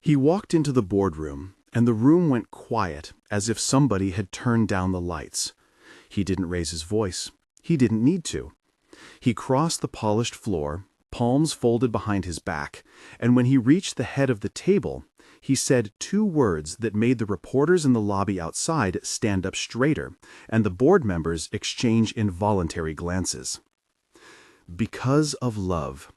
He walked into the boardroom, and the room went quiet, as if somebody had turned down the lights. He didn't raise his voice. He didn't need to. He crossed the polished floor, palms folded behind his back, and when he reached the head of the table, he said two words that made the reporters in the lobby outside stand up straighter, and the board members exchange involuntary glances. Because of love.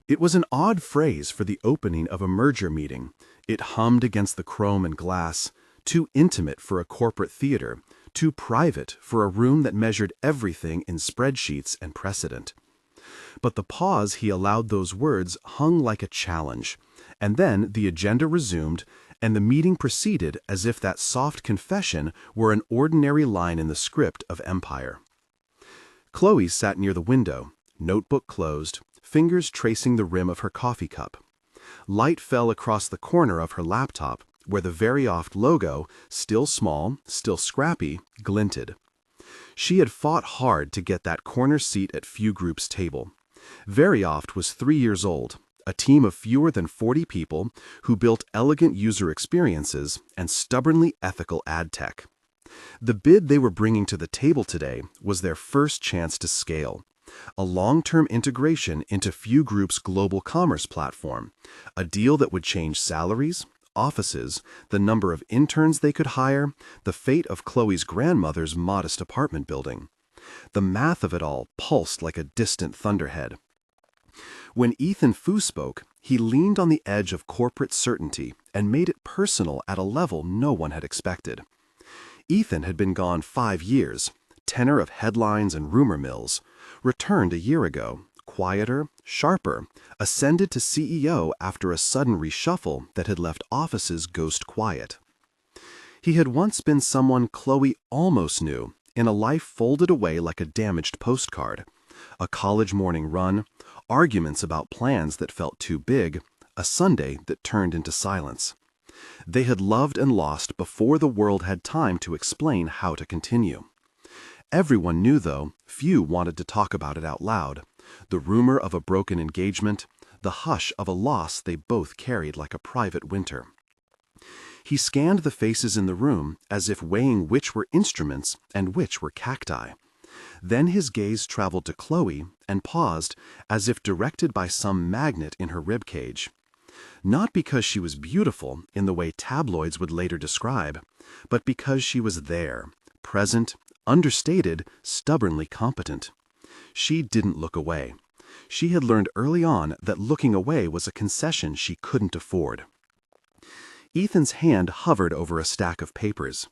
It was an odd phrase for the opening of a merger meeting. It hummed against the chrome and glass, too intimate for a corporate theater, too private for a room that measured everything in spreadsheets and precedent. But the pause he allowed those words hung like a challenge, and then the agenda resumed, and the meeting proceeded as if that soft confession were an ordinary line in the script of Empire. Chloe sat near the window, notebook closed, fingers tracing the rim of her coffee cup. Light fell across the corner of her laptop, where the Verioft logo, still small, still scrappy, glinted. She had fought hard to get that corner seat at Few Group's table. Verioft was 3 years old, a team of fewer than 40 people who built elegant user experiences and stubbornly ethical ad tech. The bid they were bringing to the table today was their first chance to scale. A long-term integration into Few Group's global commerce platform, a deal that would change salaries, offices, the number of interns they could hire, the fate of Chloe's grandmother's modest apartment building. The math of it all pulsed like a distant thunderhead. When Ethan Fu spoke, he leaned on the edge of corporate certainty and made it personal at a level no one had expected. Ethan had been gone 5 years, tenor of headlines and rumor mills, returned a year ago, quieter, sharper, ascended to CEO after a sudden reshuffle that had left offices ghost quiet. He had once been someone Chloe almost knew, in a life folded away like a damaged postcard. A college morning run, arguments about plans that felt too big, a Sunday that turned into silence. They had loved and lost before the world had time to explain how to continue. Everyone knew, though, few wanted to talk about it out loud. The rumor of a broken engagement, the hush of a loss they both carried like a private winter. He scanned the faces in the room as if weighing which were instruments and which were cacti. Then his gaze traveled to Chloe and paused as if directed by some magnet in her ribcage. Not because she was beautiful in the way tabloids would later describe, but because she was there, present, understated, stubbornly competent. She didn't look away. She had learned early on that looking away was a concession she couldn't afford. Ethan's hand hovered over a stack of papers.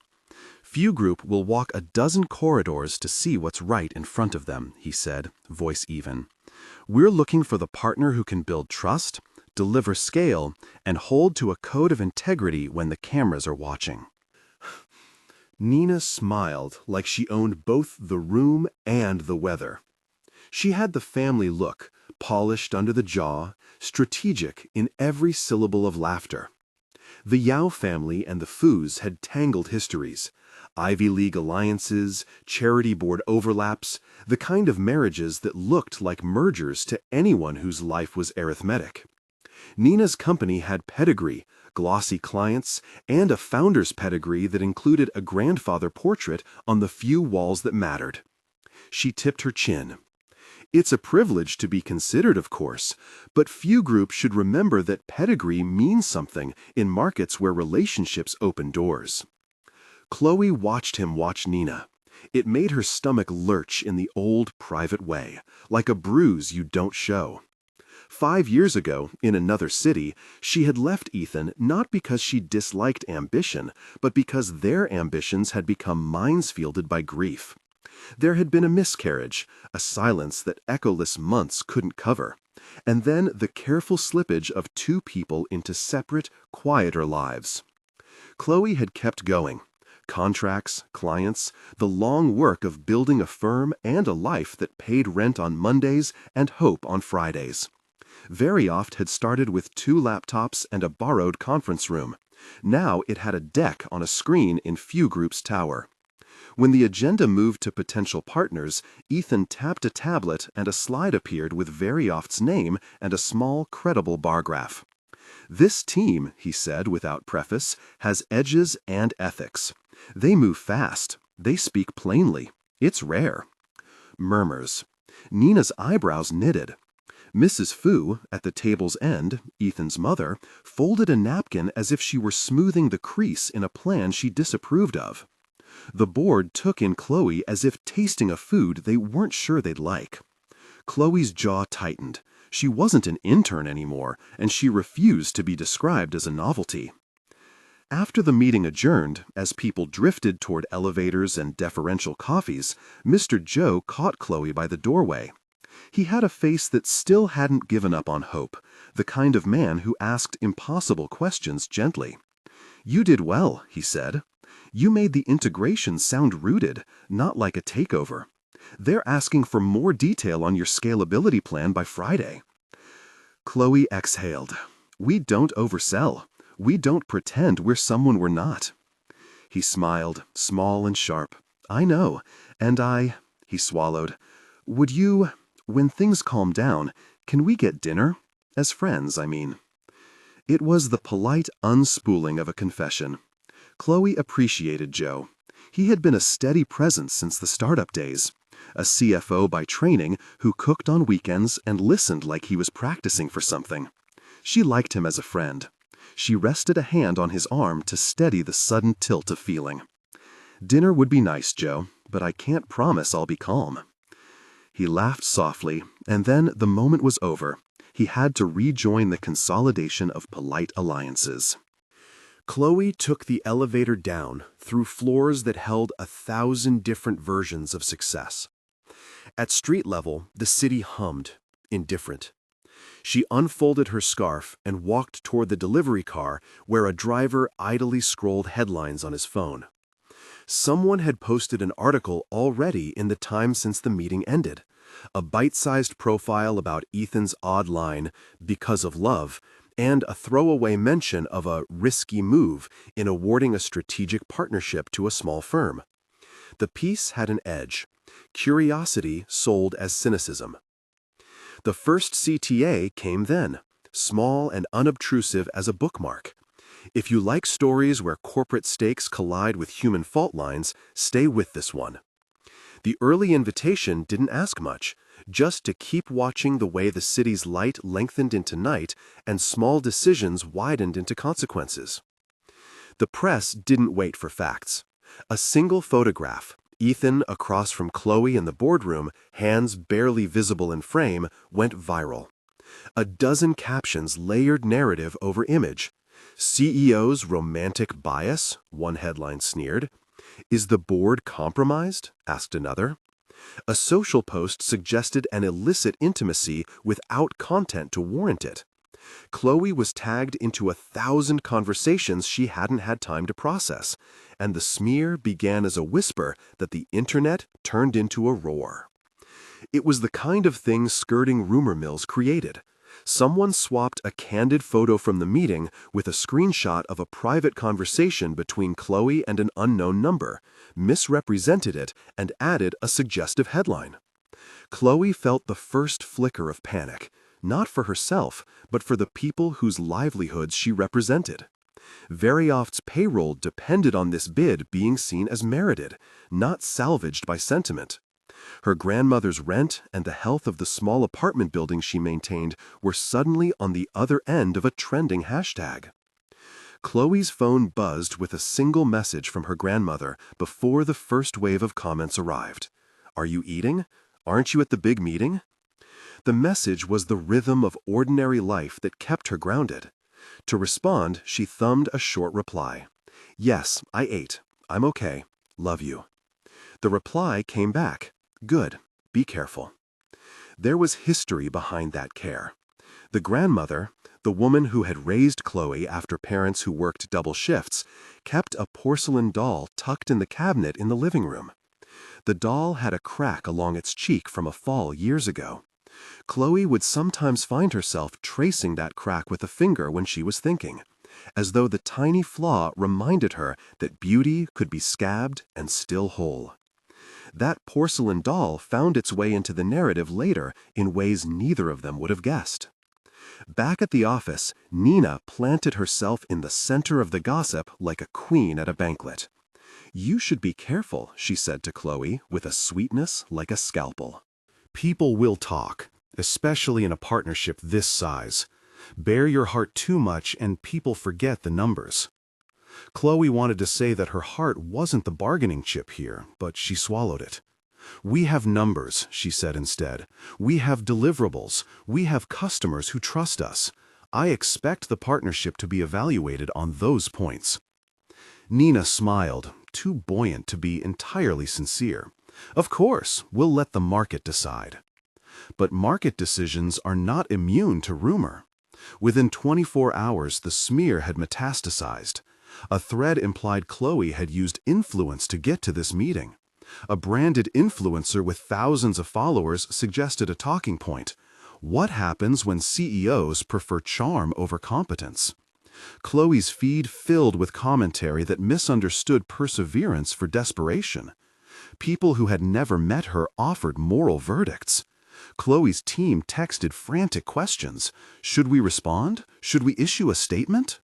Few Group will walk a dozen corridors to see what's right in front of them, he said, voice even. We're looking for the partner who can build trust, deliver scale, and hold to a code of integrity when the cameras are watching. Nina smiled like she owned both the room and the weather. She had the family look, polished under the jaw, strategic in every syllable of laughter. The Yao family and the Fus had tangled histories, Ivy League alliances, charity board overlaps, the kind of marriages that looked like mergers to anyone whose life was arithmetic. Nina's company had pedigree, glossy clients, and a founder's pedigree that included a grandfather portrait on the few walls that mattered. She tipped her chin. It's a privilege to be considered, of course, but Few Group should remember that pedigree means something in markets where relationships open doors. Chloe watched him watch Nina. It made her stomach lurch in the old, private way, like a bruise you don't show. 5 years ago, in another city, she had left Ethan not because she disliked ambition, but because their ambitions had become minesfielded by grief. There had been a miscarriage, a silence that echoless months couldn't cover, and then the careful slippage of 2 people into separate, quieter lives. Chloe had kept going. Contracts, clients, the long work of building a firm and a life that paid rent on Mondays and hope on Fridays. Verioft had started with 2 laptops and a borrowed conference room. Now it had a deck on a screen in Few Group's tower. When the agenda moved to potential partners, Ethan tapped a tablet and a slide appeared with Verioft's name and a small, credible bar graph. "This team," he said without preface, "has edges and ethics. They move fast. They speak plainly. It's rare." Murmurs. Nina's eyebrows knitted. Mrs. Fu, at the table's end, Ethan's mother, folded a napkin as if she were smoothing the crease in a plan she disapproved of. The board took in Chloe as if tasting a food they weren't sure they'd like. Chloe's jaw tightened. She wasn't an intern anymore, and she refused to be described as a novelty. After the meeting adjourned, as people drifted toward elevators and deferential coffees, Mr. Joe caught Chloe by the doorway. He had a face that still hadn't given up on hope, the kind of man who asked impossible questions gently. "You did well," he said. "You made the integration sound rooted, not like a takeover. They're asking for more detail on your scalability plan by Friday." Chloe exhaled. "We don't oversell. We don't pretend we're someone we're not." He smiled, small and sharp. "I know. And he swallowed. "Would you, when things calm down, can we get dinner? As friends, I mean." It was the polite unspooling of a confession. Chloe appreciated Joe. He had been a steady presence since the startup days. A CFO by training who cooked on weekends and listened like he was practicing for something. She liked him as a friend. She rested a hand on his arm to steady the sudden tilt of feeling. "Dinner would be nice, Joe, but I can't promise I'll be calm." He laughed softly, and then the moment was over. He had to rejoin the consolidation of polite alliances. Chloe took the elevator down through floors that held 1,000 different versions of success. At street level, the city hummed, indifferent. She unfolded her scarf and walked toward the delivery car where a driver idly scrolled headlines on his phone. Someone had posted an article already in the time since the meeting ended, a bite-sized profile about Ethan's odd line, "because of love," and a throwaway mention of a risky move in awarding a strategic partnership to a small firm. The piece had an edge. Curiosity sold as cynicism. The first CTA came then, small and unobtrusive as a bookmark. If you like stories where corporate stakes collide with human fault lines, stay with this one. The early invitation didn't ask much, just to keep watching the way the city's light lengthened into night and small decisions widened into consequences. The press didn't wait for facts. A single photograph, Ethan across from Chloe in the boardroom, hands barely visible in frame, went viral. A dozen captions layered narrative over image. "CEO's romantic bias," one headline sneered. "Is the board compromised?" asked another. A social post suggested an illicit intimacy without content to warrant it. Chloe was tagged into 1,000 conversations she hadn't had time to process, and the smear began as a whisper that the internet turned into a roar. It was the kind of thing skirting rumor mills created. Someone swapped a candid photo from the meeting with a screenshot of a private conversation between Chloe and an unknown number, misrepresented it, and added a suggestive headline. Chloe felt the first flicker of panic, not for herself, but for the people whose livelihoods she represented. Verioft's payroll depended on this bid being seen as merited, not salvaged by sentiment. Her grandmother's rent and the health of the small apartment building she maintained were suddenly on the other end of a trending hashtag. Chloe's phone buzzed with a single message from her grandmother before the first wave of comments arrived. "Are you eating? Aren't you at the big meeting?" The message was the rhythm of ordinary life that kept her grounded. To respond, she thumbed a short reply. "Yes, I ate. I'm okay. Love you." The reply came back. "Good. Be careful." There was history behind that care. The grandmother, the woman who had raised Chloe after parents who worked double shifts, kept a porcelain doll tucked in the cabinet in the living room. The doll had a crack along its cheek from a fall years ago. Chloe would sometimes find herself tracing that crack with a finger when she was thinking, as though the tiny flaw reminded her that beauty could be scabbed and still whole. That porcelain doll found its way into the narrative later in ways neither of them would have guessed. Back at the office, Nina planted herself in the center of the gossip like a queen at a banquet. "You should be careful," she said to Chloe, with a sweetness like a scalpel. People will talk, especially in a partnership this size. Bare your heart too much and people forget the numbers. Chloe wanted to say that her heart wasn't the bargaining chip here, but she swallowed it. "We have numbers," she said instead. "We have deliverables. We have customers who trust us. I expect the partnership to be evaluated on those points." Nina smiled, too buoyant to be entirely sincere. "Of course, we'll let the market decide." But market decisions are not immune to rumor. Within 24 hours, the smear had metastasized. A thread implied Chloe had used influence to get to this meeting. A branded influencer with thousands of followers suggested a talking point. What happens when CEOs prefer charm over competence? Chloe's feed filled with commentary that misunderstood perseverance for desperation. People who had never met her offered moral verdicts. Chloe's team texted frantic questions. Should we respond? Should we issue a statement?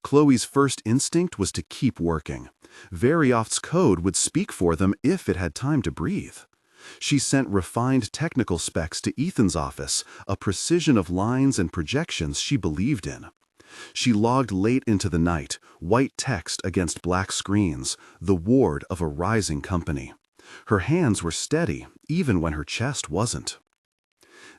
Chloe's first instinct was to keep working. Verioft's code would speak for them if it had time to breathe. She sent refined technical specs to Ethan's office, a precision of lines and projections she believed in. She logged late into the night, white text against black screens, the ward of a rising company. Her hands were steady, even when her chest wasn't.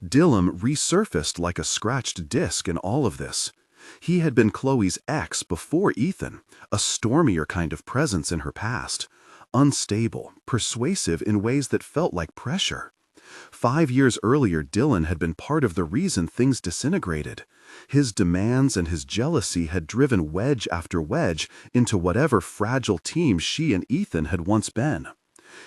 Dillum resurfaced like a scratched disc in all of this. He had been Chloe's ex before Ethan, a stormier kind of presence in her past. Unstable, persuasive in ways that felt like pressure. 5 years earlier, Dylan had been part of the reason things disintegrated. His demands and his jealousy had driven wedge after wedge into whatever fragile team she and Ethan had once been.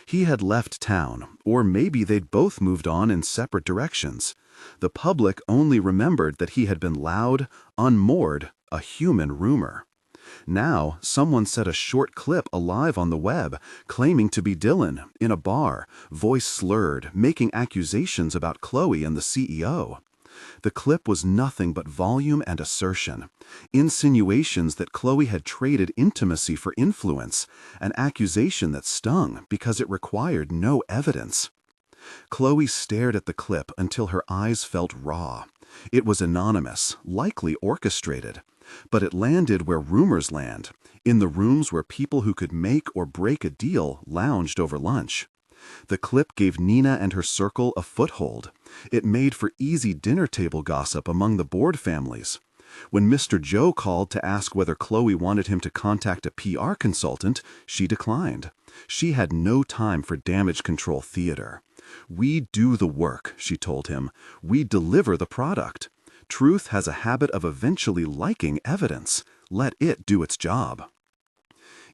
He had left town, or maybe they'd both moved on in separate directions. The public only remembered that he had been loud, unmoored, a human rumor. Now, someone set a short clip alive on the web, claiming to be Dylan, in a bar, voice slurred, making accusations about Chloe and the CEO. The clip was nothing but volume and assertion. Insinuations that Chloe had traded intimacy for influence, an accusation that stung because it required no evidence. Chloe stared at the clip until her eyes felt raw. It was anonymous, likely orchestrated. But it landed where rumors land, in the rooms where people who could make or break a deal lounged over lunch. The clip gave Nina and her circle a foothold. It made for easy dinner table gossip among the board families. When Mr. Joe called to ask whether Chloe wanted him to contact a PR consultant, she declined. She had no time for damage control theater. "We do the work," she told him. "We deliver the product. Truth has a habit of eventually liking evidence. Let it do its job."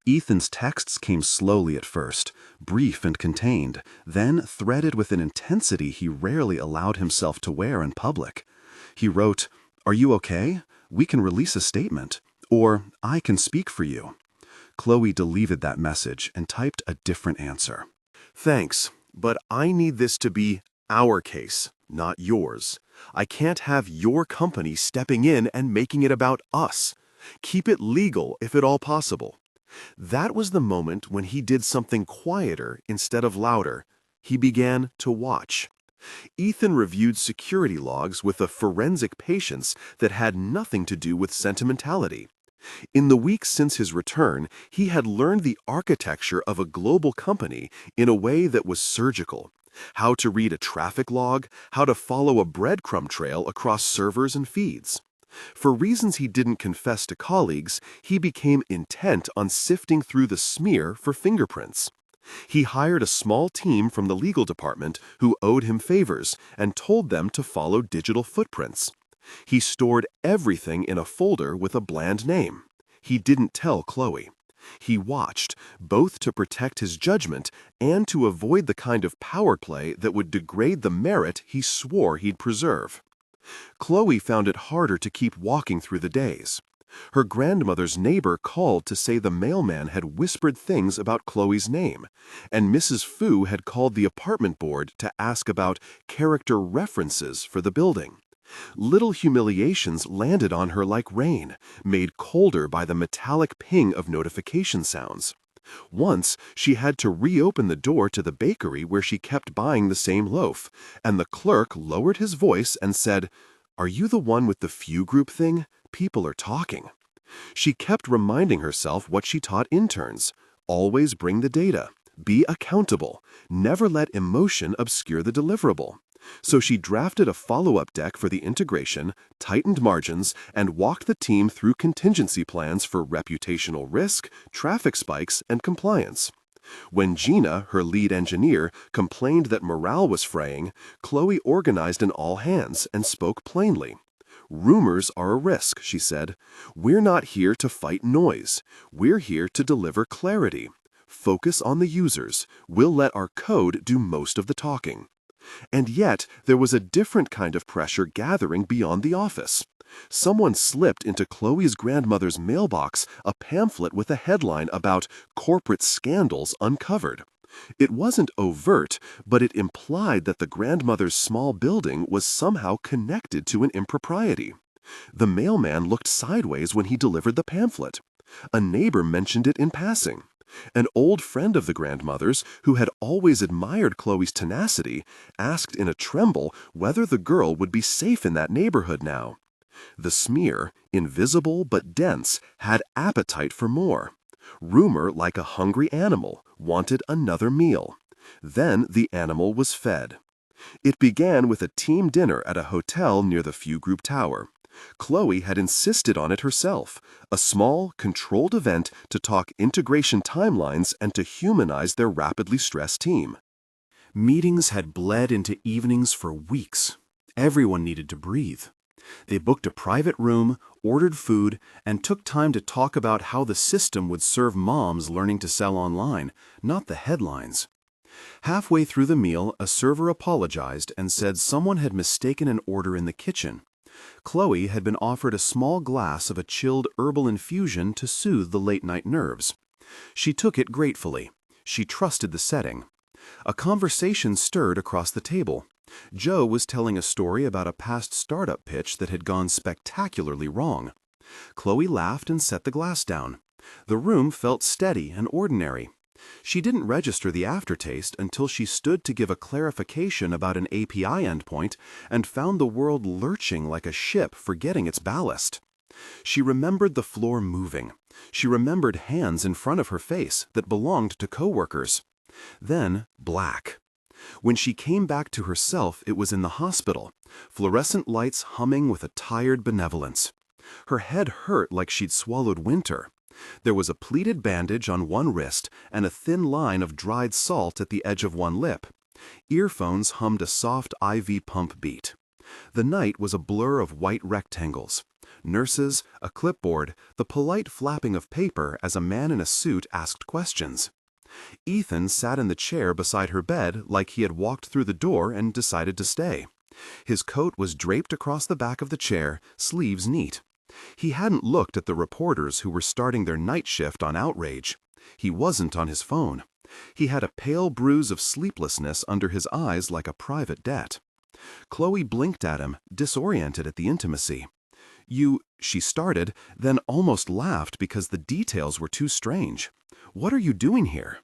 Ethan's texts came slowly at first, brief and contained, then threaded with an intensity he rarely allowed himself to wear in public. He wrote, "Are you okay? We can release a statement." Or, "I can speak for you." Chloe deleted that message and typed a different answer. "Thanks, but I need this to be our case, not yours. I can't have your company stepping in and making it about us. Keep it legal if at all possible." That was the moment when he did something quieter instead of louder. He began to watch. Ethan reviewed security logs with a forensic patience that had nothing to do with sentimentality. In the weeks since his return, he had learned the architecture of a global company in a way that was surgical. How to read a traffic log, how to follow a breadcrumb trail across servers and feeds. For reasons he didn't confess to colleagues, he became intent on sifting through the smear for fingerprints. He hired a small team from the legal department who owed him favors and told them to follow digital footprints. He stored everything in a folder with a bland name. He didn't tell Chloe. He watched, both to protect his judgment and to avoid the kind of power play that would degrade the merit he swore he'd preserve. Chloe found it harder to keep walking through the days. Her grandmother's neighbor called to say the mailman had whispered things about Chloe's name, and Mrs. Fu had called the apartment board to ask about character references for the building. Little humiliations landed on her like rain, made colder by the metallic ping of notification sounds. Once, she had to reopen the door to the bakery where she kept buying the same loaf, and the clerk lowered his voice and said, "Are you the one with the few group thing? People are talking." She kept reminding herself what she taught interns. Always bring the data. Be accountable. Never let emotion obscure the deliverable. So she drafted a follow-up deck for the integration, tightened margins, and walked the team through contingency plans for reputational risk, traffic spikes, and compliance. When Gina, her lead engineer, complained that morale was fraying, Chloe organized an all-hands and spoke plainly. "Rumors are a risk," she said. "We're not here to fight noise. We're here to deliver clarity. Focus on the users. We'll let our code do most of the talking." And yet, there was a different kind of pressure gathering beyond the office. Someone slipped into Chloe's grandmother's mailbox a pamphlet with a headline about corporate scandals uncovered. It wasn't overt, but it implied that the grandmother's small building was somehow connected to an impropriety. The mailman looked sideways when he delivered the pamphlet. A neighbor mentioned it in passing. An old friend of the grandmother's, who had always admired Chloe's tenacity, asked in a tremble whether the girl would be safe in that neighborhood now. The smear, invisible but dense, had appetite for more. Rumor, like a hungry animal, wanted another meal. Then the animal was fed. It began with a team dinner at a hotel near the Few Group Tower. Chloe had insisted on it herself, a small, controlled event to talk integration timelines and to humanize their rapidly stressed team. Meetings had bled into evenings for weeks. Everyone needed to breathe. They booked a private room, ordered food, and took time to talk about how the system would serve moms learning to sell online, not the headlines. Halfway through the meal, a server apologized and said someone had mistaken an order in the kitchen. Chloe had been offered a small glass of a chilled herbal infusion to soothe the late-night nerves. She took it gratefully. She trusted the setting. A conversation stirred across the table. Joe was telling a story about a past startup pitch that had gone spectacularly wrong. Chloe laughed and set the glass down. The room felt steady and ordinary. She didn't register the aftertaste until she stood to give a clarification about an API endpoint and found the world lurching like a ship forgetting its ballast. She remembered the floor moving. She remembered hands in front of her face that belonged to coworkers. Then black. When she came back to herself, it was in the hospital, fluorescent lights humming with a tired benevolence. Her head hurt like she'd swallowed winter. There was a pleated bandage on one wrist and a thin line of dried salt at the edge of one lip. Earphones hummed a soft IV pump beat. The night was a blur of white rectangles. Nurses, a clipboard, the polite flapping of paper as a man in a suit asked questions. Ethan sat in the chair beside her bed like he had walked through the door and decided to stay. His coat was draped across the back of the chair, sleeves neat. He hadn't looked at the reporters who were starting their night shift on Outrage. He wasn't on his phone. He had a pale bruise of sleeplessness under his eyes like a private debt. Chloe blinked at him, disoriented at the intimacy. She started, then almost laughed because the details were too strange. "What are you doing here?"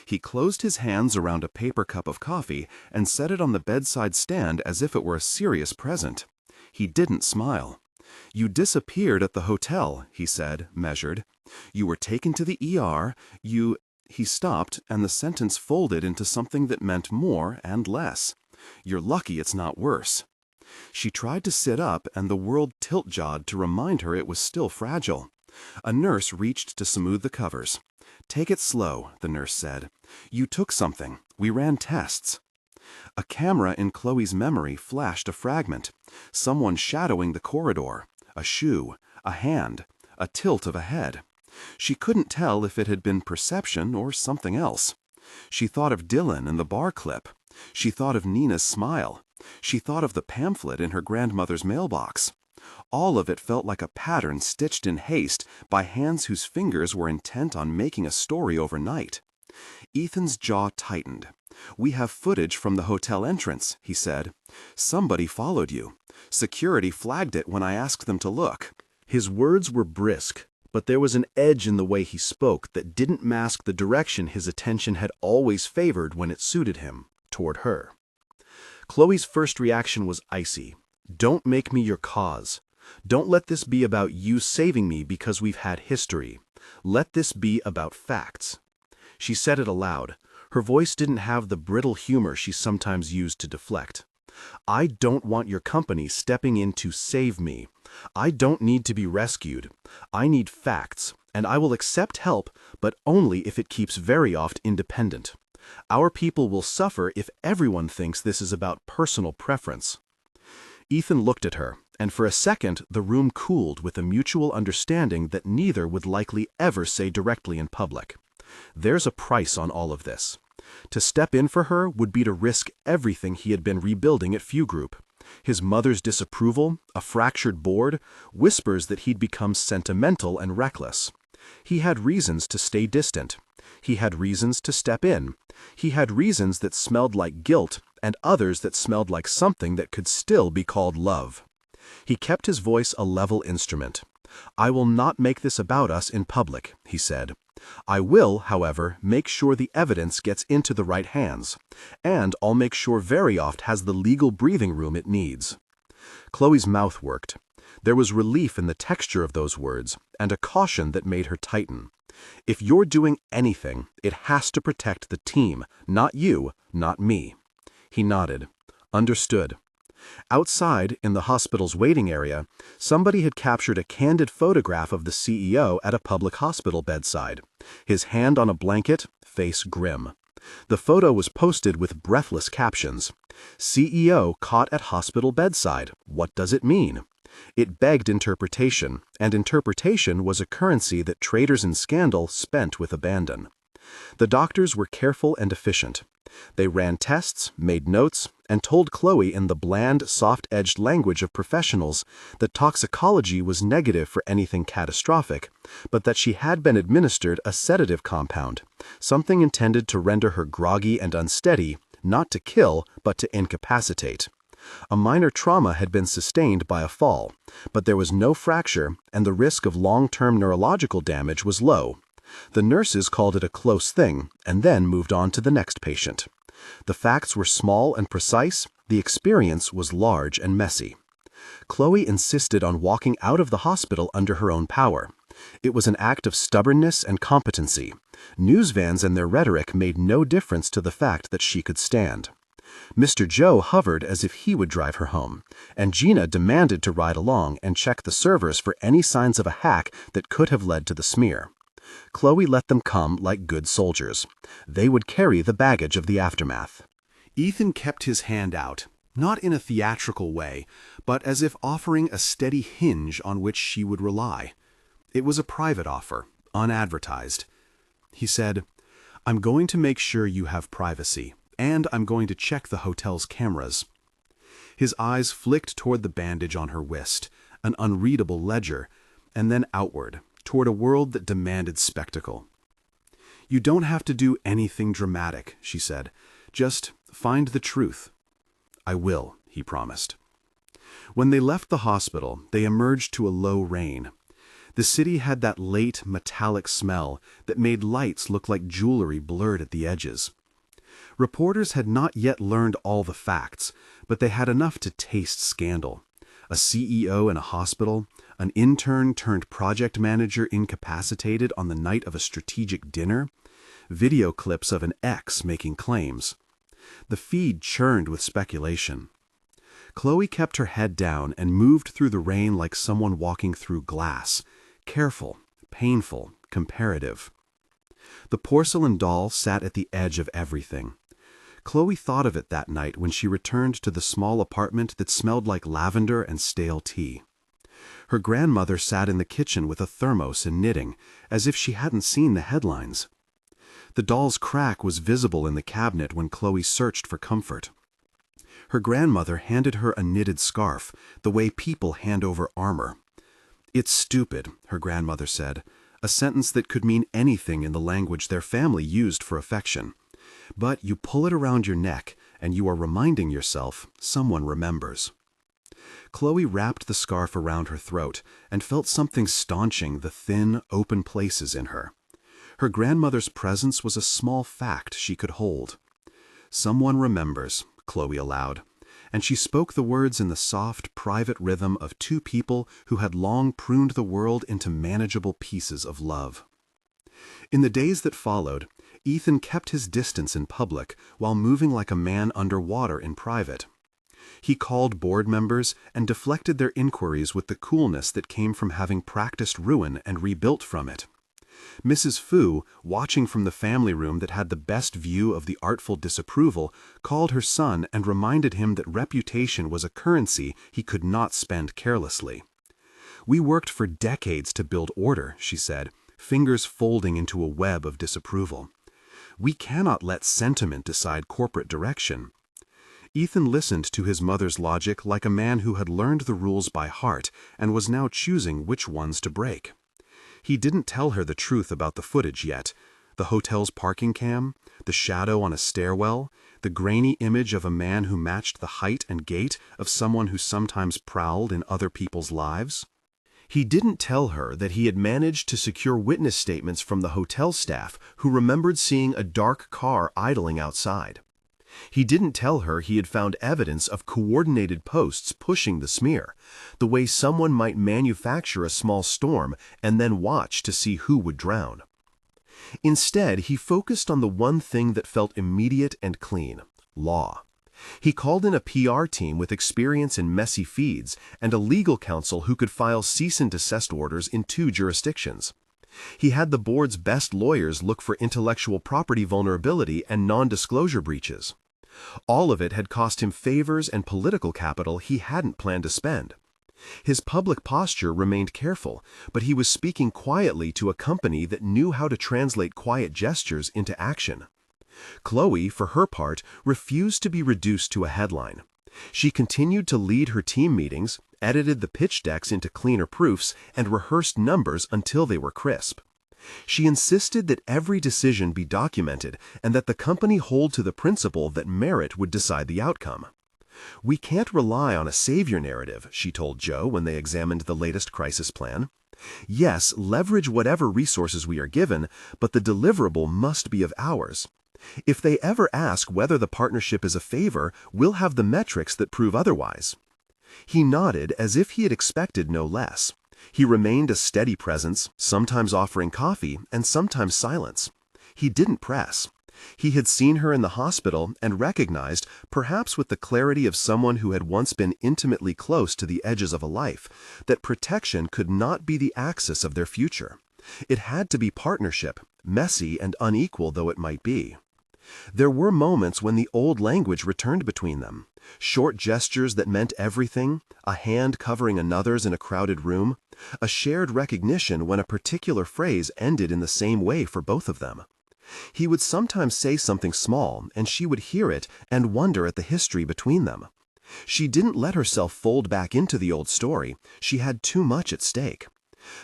He closed his hands around a paper cup of coffee and set it on the bedside stand as if it were a serious present. He didn't smile. "You disappeared at the hotel," he said, measured. "You were taken to the ER. He stopped, and the sentence folded into something that meant more and less. "You're lucky it's not worse." She tried to sit up, and the world tilt-jawed to remind her it was still fragile. A nurse reached to smooth the covers. "Take it slow," the nurse said. "You took something. We ran tests." A camera in Chloe's memory flashed a fragment. Someone shadowing the corridor. A shoe. A hand. A tilt of a head. She couldn't tell if it had been perception or something else. She thought of Dylan and the bar clip. She thought of Nina's smile. She thought of the pamphlet in her grandmother's mailbox. All of it felt like a pattern stitched in haste by hands whose fingers were intent on making a story overnight. Ethan's jaw tightened. "We have footage from the hotel entrance," he said. "Somebody followed you. Security flagged it when I asked them to look. His words were brisk, but there was an edge in the way he spoke that didn't mask the direction his attention had always favored when it suited him, toward her. Chloe's first reaction was icy. Don't make me your cause. Don't let this be about you saving me because we've had history. Let this be about facts. She said it aloud. Her voice didn't have the brittle humor she sometimes used to deflect. I don't want your company stepping in to save me. I don't need to be rescued. I need facts, and I will accept help, but only if it keeps Verioft independent. Our people will suffer if everyone thinks this is about personal preference. Ethan looked at her, and for a second the room cooled with a mutual understanding that neither would likely ever say directly in public. There's a price on all of this. To step in for her would be to risk everything he had been rebuilding at Few Group. His mother's disapproval, a fractured board, whispers that he'd become sentimental and reckless. He had reasons to stay distant. He had reasons to step in. He had reasons that smelled like guilt and others that smelled like something that could still be called love. He kept his voice a level instrument. I will not make this about us in public, he said. I will, however, make sure the evidence gets into the right hands, and I'll make sure Verioft has the legal breathing room it needs. Chloe's mouth worked. There was relief in the texture of those words, and a caution that made her tighten. If you're doing anything, it has to protect the team, not you, not me. He nodded. Understood. Outside, in the hospital's waiting area, somebody had captured a candid photograph of the CEO at a public hospital bedside, his hand on a blanket, face grim. The photo was posted with breathless captions. CEO caught at hospital bedside. What does it mean? It begged interpretation, and interpretation was a currency that traders in scandal spent with abandon. The doctors were careful and efficient. They ran tests, made notes, and told Chloe in the bland, soft-edged language of professionals that toxicology was negative for anything catastrophic, but that she had been administered a sedative compound, something intended to render her groggy and unsteady, not to kill, but to incapacitate. A minor trauma had been sustained by a fall, but there was no fracture, and the risk of long-term neurological damage was low. The nurses called it a close thing, and then moved on to the next patient. The facts were small and precise, the experience was large and messy. Chloe insisted on walking out of the hospital under her own power. It was an act of stubbornness and competency. News vans and their rhetoric made no difference to the fact that she could stand. Mr. Joe hovered as if he would drive her home, and Gina demanded to ride along and check the servers for any signs of a hack that could have led to the smear. Chloe let them come like good soldiers. They would carry the baggage of the aftermath. Ethan kept his hand out, not in a theatrical way, but as if offering a steady hinge on which she would rely. It was a private offer, unadvertised. He said, I'm going to make sure you have privacy, and I'm going to check the hotel's cameras. His eyes flicked toward the bandage on her wrist, an unreadable ledger, and then outward, toward a world that demanded spectacle. You don't have to do anything dramatic, she said. Just find the truth. I will, he promised. When they left the hospital, they emerged to a low rain. The city had that late, metallic smell that made lights look like jewelry blurred at the edges. Reporters had not yet learned all the facts, but they had enough to taste scandal. A CEO in a hospital, an intern turned project manager incapacitated on the night of a strategic dinner, video clips of an ex making claims. The feed churned with speculation. Chloe kept her head down and moved through the rain like someone walking through glass, careful, painful, comparative. The porcelain doll sat at the edge of everything. Chloe thought of it that night when she returned to the small apartment that smelled like lavender and stale tea. Her grandmother sat in the kitchen with a thermos and knitting, as if she hadn't seen the headlines. The doll's crack was visible in the cabinet when Chloe searched for comfort. Her grandmother handed her a knitted scarf, the way people hand over armor. It's stupid, her grandmother said, a sentence that could mean anything in the language their family used for affection. But you pull it around your neck, and you are reminding yourself someone remembers. Chloe wrapped the scarf around her throat and felt something staunching the thin, open places in her. Her grandmother's presence was a small fact she could hold. "Someone remembers," Chloe allowed, and she spoke the words in the soft, private rhythm of two people who had long pruned the world into manageable pieces of love. In the days that followed, Ethan kept his distance in public while moving like a man underwater in private. He called board members and deflected their inquiries with the coolness that came from having practiced ruin and rebuilt from it. Mrs. Fu, watching from the family room that had the best view of the artful disapproval, called her son and reminded him that reputation was a currency he could not spend carelessly. "We worked for decades to build order," she said, fingers folding into a web of disapproval. "We cannot let sentiment decide corporate direction." Ethan listened to his mother's logic like a man who had learned the rules by heart and was now choosing which ones to break. He didn't tell her the truth about the footage yet. The hotel's parking cam, the shadow on a stairwell, the grainy image of a man who matched the height and gait of someone who sometimes prowled in other people's lives. He didn't tell her that he had managed to secure witness statements from the hotel staff who remembered seeing a dark car idling outside. He didn't tell her he had found evidence of coordinated posts pushing the smear, the way someone might manufacture a small storm and then watch to see who would drown. Instead, he focused on the one thing that felt immediate and clean: law. He called in a PR team with experience in messy feeds and a legal counsel who could file cease and desist orders in 2 jurisdictions. He had the board's best lawyers look for intellectual property vulnerability and non-disclosure breaches. All of it had cost him favors and political capital he hadn't planned to spend. His public posture remained careful, but he was speaking quietly to a company that knew how to translate quiet gestures into action. Chloe, for her part, refused to be reduced to a headline. She continued to lead her team meetings, edited the pitch decks into cleaner proofs, and rehearsed numbers until they were crisp. She insisted that every decision be documented and that the company hold to the principle that merit would decide the outcome. "We can't rely on a savior narrative," she told Joe when they examined the latest crisis plan. "Yes, leverage whatever resources we are given, but the deliverable must be of ours. If they ever ask whether the partnership is a favor, we'll have the metrics that prove otherwise." He nodded as if he had expected no less. He remained a steady presence, sometimes offering coffee and sometimes silence. He didn't press. He had seen her in the hospital and recognized, perhaps with the clarity of someone who had once been intimately close to the edges of a life, that protection could not be the axis of their future. It had to be partnership, messy and unequal though it might be. There were moments when the old language returned between them. Short gestures that meant everything, a hand covering another's in a crowded room, a shared recognition when a particular phrase ended in the same way for both of them. He would sometimes say something small, and she would hear it and wonder at the history between them. She didn't let herself fold back into the old story. She had too much at stake.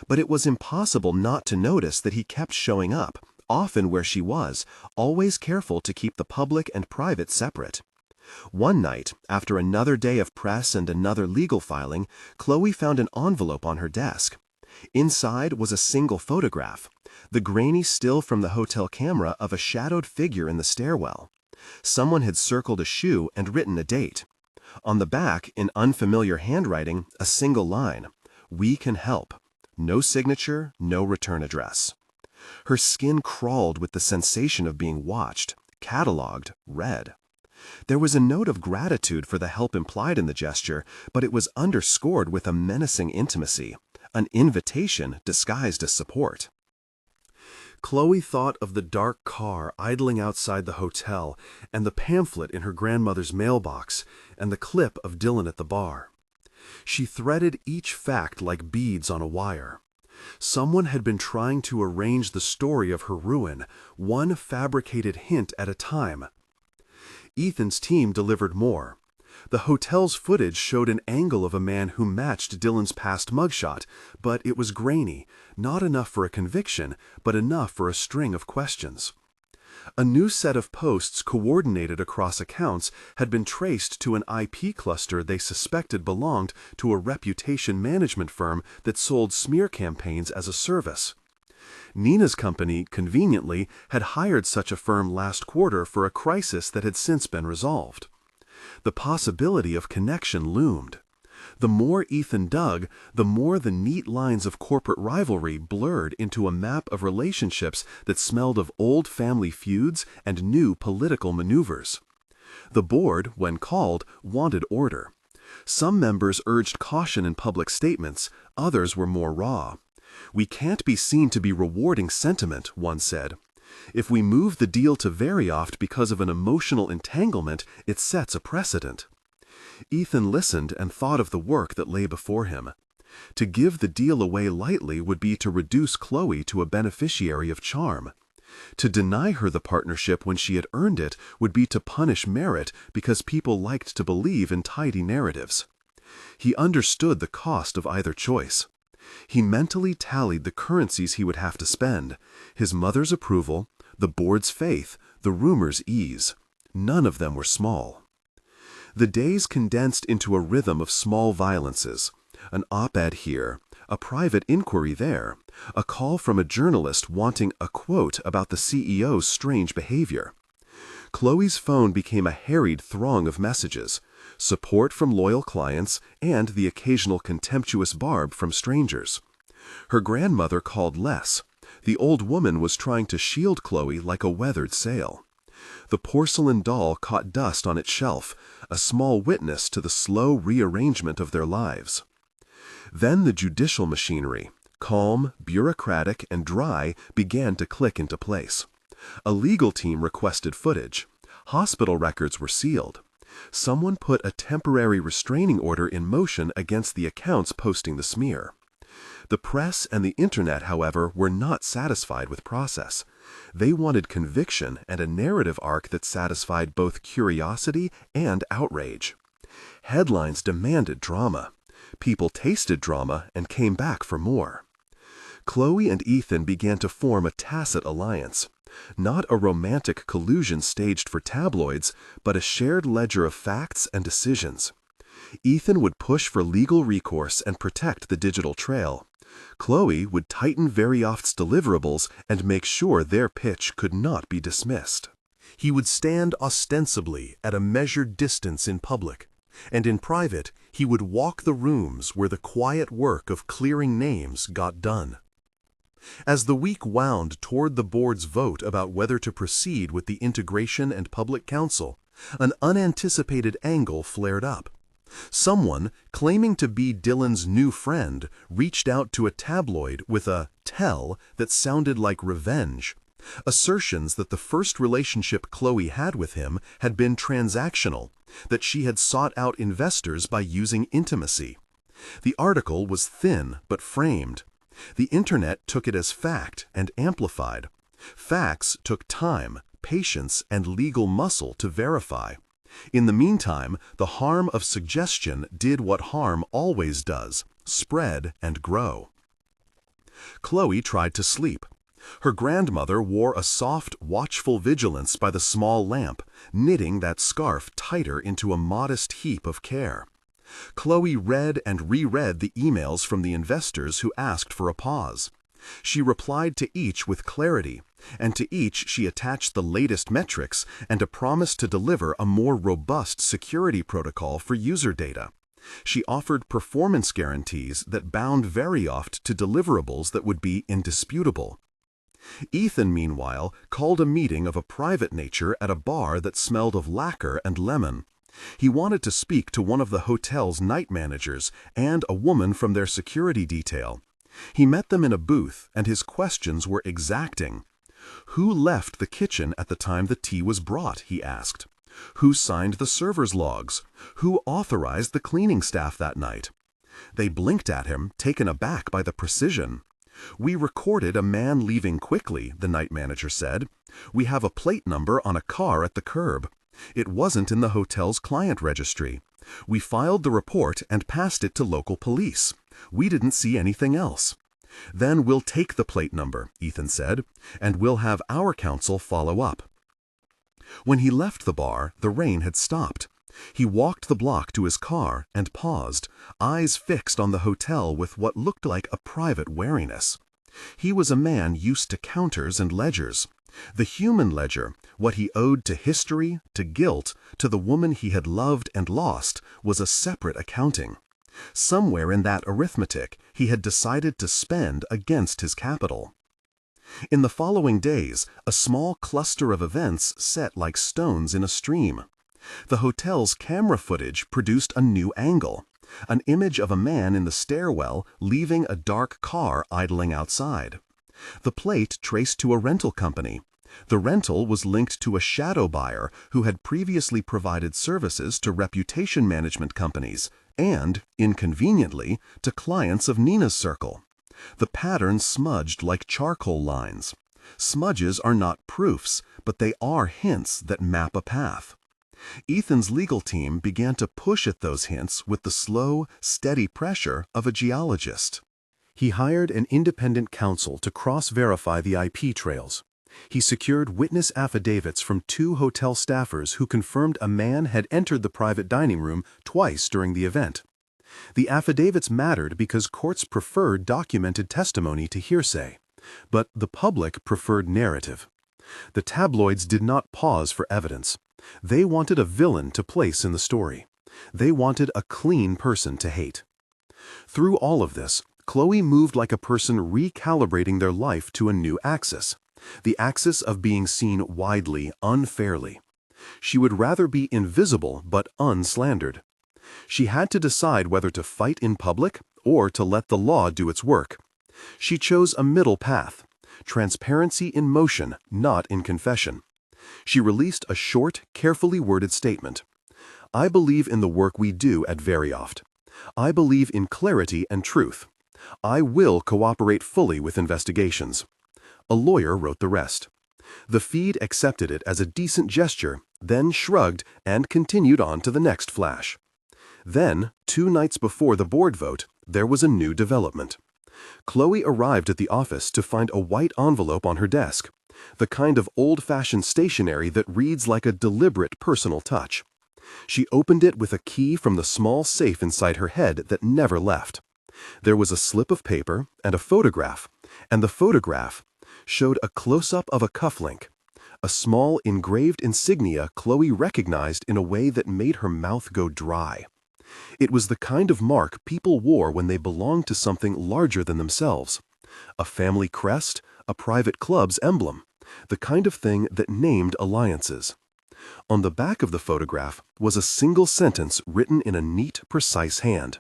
But it was impossible not to notice that he kept showing up, often where she was, always careful to keep the public and private separate. One night, after another day of press and another legal filing, Chloe found an envelope on her desk. Inside was a single photograph, the grainy still from the hotel camera of a shadowed figure in the stairwell. Someone had circled a shoe and written a date. On the back, in unfamiliar handwriting, a single line: "We can help." No signature, no return address. Her skin crawled with the sensation of being watched, cataloged, read. There was a note of gratitude for the help implied in the gesture, but it was underscored with a menacing intimacy, an invitation disguised as support. Chloe thought of the dark car idling outside the hotel, and the pamphlet in her grandmother's mailbox, and the clip of Dylan at the bar. She threaded each fact like beads on a wire. Someone had been trying to arrange the story of her ruin, one fabricated hint at a time. Ethan's team delivered more. The hotel's footage showed an angle of a man who matched Dylan's past mugshot, but it was grainy, not enough for a conviction, but enough for a string of questions. A new set of posts coordinated across accounts had been traced to an IP cluster they suspected belonged to a reputation management firm that sold smear campaigns as a service. Nina's company, conveniently, had hired such a firm last quarter for a crisis that had since been resolved. The possibility of connection loomed. The more Ethan dug, the more the neat lines of corporate rivalry blurred into a map of relationships that smelled of old family feuds and new political maneuvers. The board, when called, wanted order. Some members urged caution in public statements, others were more raw. "We can't be seen to be rewarding sentiment," one said. "If we move the deal to Varioft because of an emotional entanglement, it sets a precedent." Ethan listened and thought of the work that lay before him. To give the deal away lightly would be to reduce Chloe to a beneficiary of charm. To deny her the partnership when she had earned it would be to punish merit because people liked to believe in tidy narratives. He understood the cost of either choice. He mentally tallied the currencies he would have to spend: his mother's approval, the board's faith, the rumor's ease. None of them were small. The days condensed into a rhythm of small violences: an op-ed here, a private inquiry there, a call from a journalist wanting a quote about the CEO's strange behavior. Chloe's phone became a harried throng of messages: support from loyal clients and the occasional contemptuous barb from strangers. Her grandmother called less. The old woman was trying to shield Chloe like a weathered sail. The porcelain doll caught dust on its shelf, a small witness to the slow rearrangement of their lives. Then the judicial machinery, calm, bureaucratic, and dry, began to click into place. A legal team requested footage. Hospital records were sealed. Someone put a temporary restraining order in motion against the accounts posting the smear. The press and the Internet, however, were not satisfied with process. They wanted conviction and a narrative arc that satisfied both curiosity and outrage. Headlines demanded drama. People tasted drama and came back for more. Chloe and Ethan began to form a tacit alliance. Not a romantic collusion staged for tabloids, but a shared ledger of facts and decisions. Ethan would push for legal recourse and protect the digital trail. Chloe would tighten Varioft's deliverables and make sure their pitch could not be dismissed. He would stand ostensibly at a measured distance in public, and in private he would walk the rooms where the quiet work of clearing names got done. As the week wound toward the board's vote about whether to proceed with the integration and public counsel, an unanticipated angle flared up. Someone, claiming to be Dylan's new friend, reached out to a tabloid with a tell that sounded like revenge. Assertions that the first relationship Chloe had with him had been transactional, that she had sought out investors by using intimacy. The article was thin but framed. The Internet took it as fact and amplified. Facts took time, patience, and legal muscle to verify. In the meantime, the harm of suggestion did what harm always does: spread and grow. Chloe tried to sleep. Her grandmother wore a soft, watchful vigilance by the small lamp, knitting that scarf tighter into a modest heap of care. Chloe read and reread the emails from the investors who asked for a pause. She replied to each with clarity, and to each she attached the latest metrics and a promise to deliver a more robust security protocol for user data. She offered performance guarantees that bound Varioft to deliverables that would be indisputable. Ethan, meanwhile, called a meeting of a private nature at a bar that smelled of lacquer and lemon. He wanted to speak to one of the hotel's night managers and a woman from their security detail. He met them in a booth, and his questions were exacting. Who left the kitchen at the time the tea was brought, he asked. Who signed the server's logs? Who authorized the cleaning staff that night? They blinked at him, taken aback by the precision. "We recorded a man leaving quickly," the night manager said. "We have a plate number on a car at the curb. It wasn't in the hotel's client registry. We filed the report and passed it to local police. We didn't see anything else." "Then we'll take the plate number," Ethan said, "and we'll have our counsel follow up. When he left the bar, the rain had stopped. He walked the block to his car and paused, eyes fixed on the hotel with what looked like a private wariness. He was a man used to counters and ledgers. The human ledger, what he owed to history, to guilt, to the woman he had loved and lost, was a separate accounting. Somewhere in that arithmetic, he had decided to spend against his capital. In the following days, a small cluster of events set like stones in a stream. The hotel's camera footage produced a new angle, an image of a man in the stairwell leaving a dark car idling outside. The plate traced to a rental company. The rental was linked to a shadow buyer who had previously provided services to reputation management companies and, inconveniently, to clients of Nina's circle. The pattern smudged like charcoal lines. Smudges are not proofs, but they are hints that map a path. Ethan's legal team began to push at those hints with the slow, steady pressure of a geologist. He hired an independent counsel to cross-verify the IP trails. He secured witness affidavits from 2 hotel staffers who confirmed a man had entered the private dining room twice during the event. The affidavits mattered because courts preferred documented testimony to hearsay, but the public preferred narrative. The tabloids did not pause for evidence. They wanted a villain to place in the story. They wanted a clean person to hate. Through all of this, Chloe moved like a person recalibrating their life to a new axis, the axis of being seen widely, unfairly. She would rather be invisible but unslandered. She had to decide whether to fight in public or to let the law do its work. She chose a middle path, transparency in motion, not in confession. She released a short, carefully worded statement. I believe in the work we do at Verioft. I believe in clarity and truth. I will cooperate fully with investigations. A lawyer wrote the rest. The feed accepted it as a decent gesture, then shrugged and continued on to the next flash. Then, 2 nights before the board vote, there was a new development. Chloe arrived at the office to find a white envelope on her desk, the kind of old-fashioned stationery that reads like a deliberate personal touch. She opened it with a key from the small safe inside her head that never left. There was a slip of paper and a photograph, and the photograph showed a close-up of a cufflink, a small engraved insignia Chloe recognized in a way that made her mouth go dry. It was the kind of mark people wore when they belonged to something larger than themselves. A family crest, a private club's emblem, the kind of thing that named alliances. On the back of the photograph was a single sentence written in a neat, precise hand.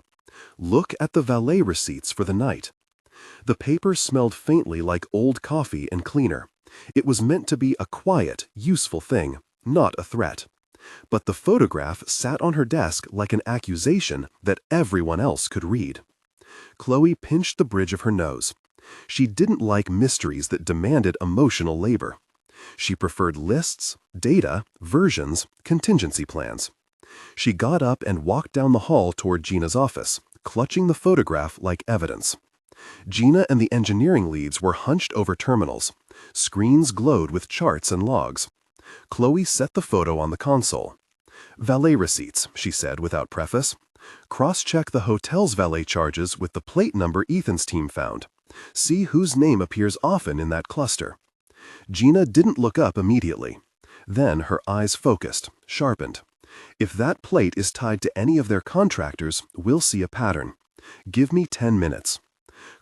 Look at the valet receipts for the night. The paper smelled faintly like old coffee and cleaner. It was meant to be a quiet, useful thing, not a threat. But the photograph sat on her desk like an accusation that everyone else could read. Chloe pinched the bridge of her nose. She didn't like mysteries that demanded emotional labor. She preferred lists, data, versions, contingency plans. She got up and walked down the hall toward Gina's office, clutching the photograph like evidence. Gina and the engineering leads were hunched over terminals. Screens glowed with charts and logs. Chloe set the photo on the console. Valet receipts, she said without preface. Cross-check the hotel's valet charges with the plate number Ethan's team found. See whose name appears often in that cluster. Gina didn't look up immediately. Then her eyes focused, sharpened. If that plate is tied to any of their contractors, we'll see a pattern. Give me 10 minutes.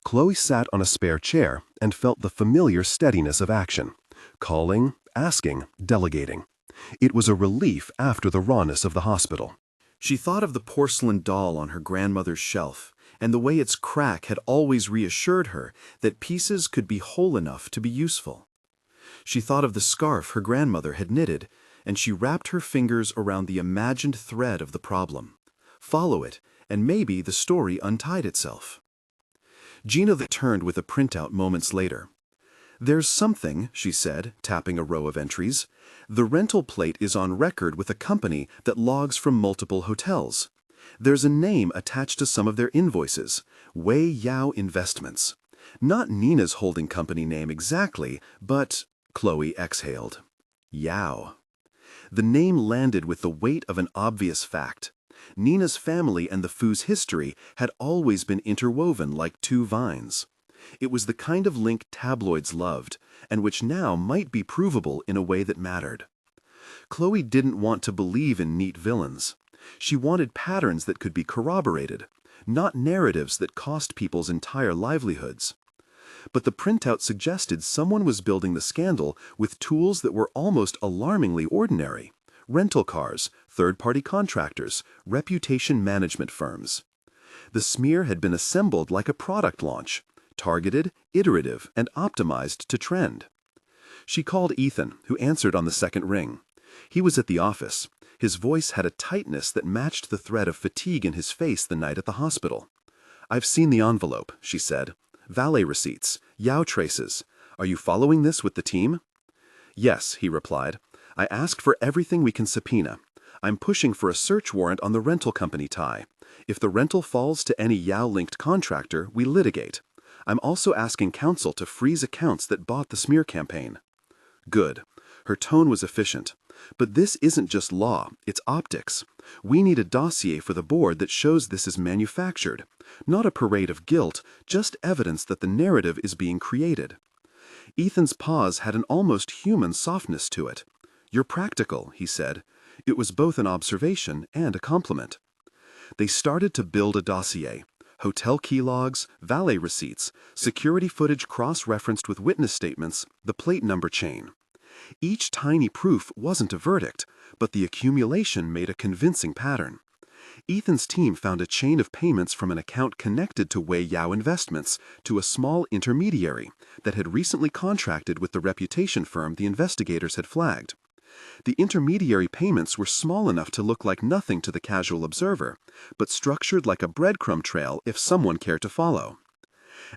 Chloe sat on a spare chair and felt the familiar steadiness of action. Calling, asking, delegating. It was a relief after the rawness of the hospital. She thought of the porcelain doll on her grandmother's shelf, and the way its crack had always reassured her that pieces could be whole enough to be useful. She thought of the scarf her grandmother had knitted, and she wrapped her fingers around the imagined thread of the problem. Follow it, and maybe the story untied itself. Gina returned with a printout moments later. There's something, she said, tapping a row of entries. The rental plate is on record with a company that logs from multiple hotels. There's a name attached to some of their invoices, Wei Yao Investments. Not Nina's holding company name exactly, but... Chloe exhaled. Yao. The name landed with the weight of an obvious fact. Nina's family and the Fu's history had always been interwoven like two vines. It was the kind of link tabloids loved, and which now might be provable in a way that mattered. Chloe didn't want to believe in neat villains. She wanted patterns that could be corroborated, not narratives that cost people's entire livelihoods. But the printout suggested someone was building the scandal with tools that were almost alarmingly ordinary: rental cars, third-party contractors, reputation management firms. The smear had been assembled like a product launch, targeted, iterative, and optimized to trend. She called Ethan, who answered on the second ring. He was at the office. His voice had a tightness that matched the threat of fatigue in his face the night at the hospital. "I've seen the envelope," she said. "Valet receipts, Yao traces. Are you following this with the team?" "Yes," he replied. "I asked for everything we can subpoena. I'm pushing for a search warrant on the rental company tie. If the rental falls to any Yao-linked contractor, we litigate. I'm also asking counsel to freeze accounts that bought the smear campaign." Good. Her tone was efficient. "But this isn't just law, it's optics. We need a dossier for the board that shows this is manufactured. Not a parade of guilt, just evidence that the narrative is being created." Ethan's pause had an almost human softness to it. "You're practical," he said. It was both an observation and a compliment. They started to build a dossier. Hotel key logs, valet receipts, security footage cross-referenced with witness statements, the plate number chain. Each tiny proof wasn't a verdict, but the accumulation made a convincing pattern. Ethan's team found a chain of payments from an account connected to Wei Yao Investments to a small intermediary that had recently contracted with the reputation firm the investigators had flagged. The intermediary payments were small enough to look like nothing to the casual observer, but structured like a breadcrumb trail if someone cared to follow.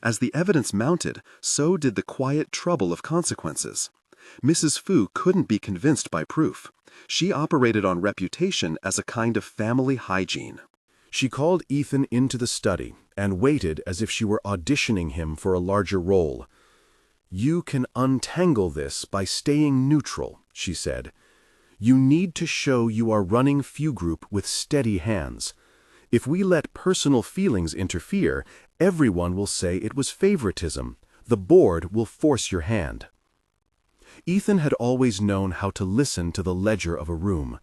As the evidence mounted, so did the quiet trouble of consequences. Mrs. Fu couldn't be convinced by proof. She operated on reputation as a kind of family hygiene. She called Ethan into the study and waited as if she were auditioning him for a larger role. "You can untangle this by staying neutral," she said. "You need to show you are running Fu Group with steady hands. If we let personal feelings interfere, everyone will say it was favoritism. The board will force your hand." Ethan had always known how to listen to the ledger of a room.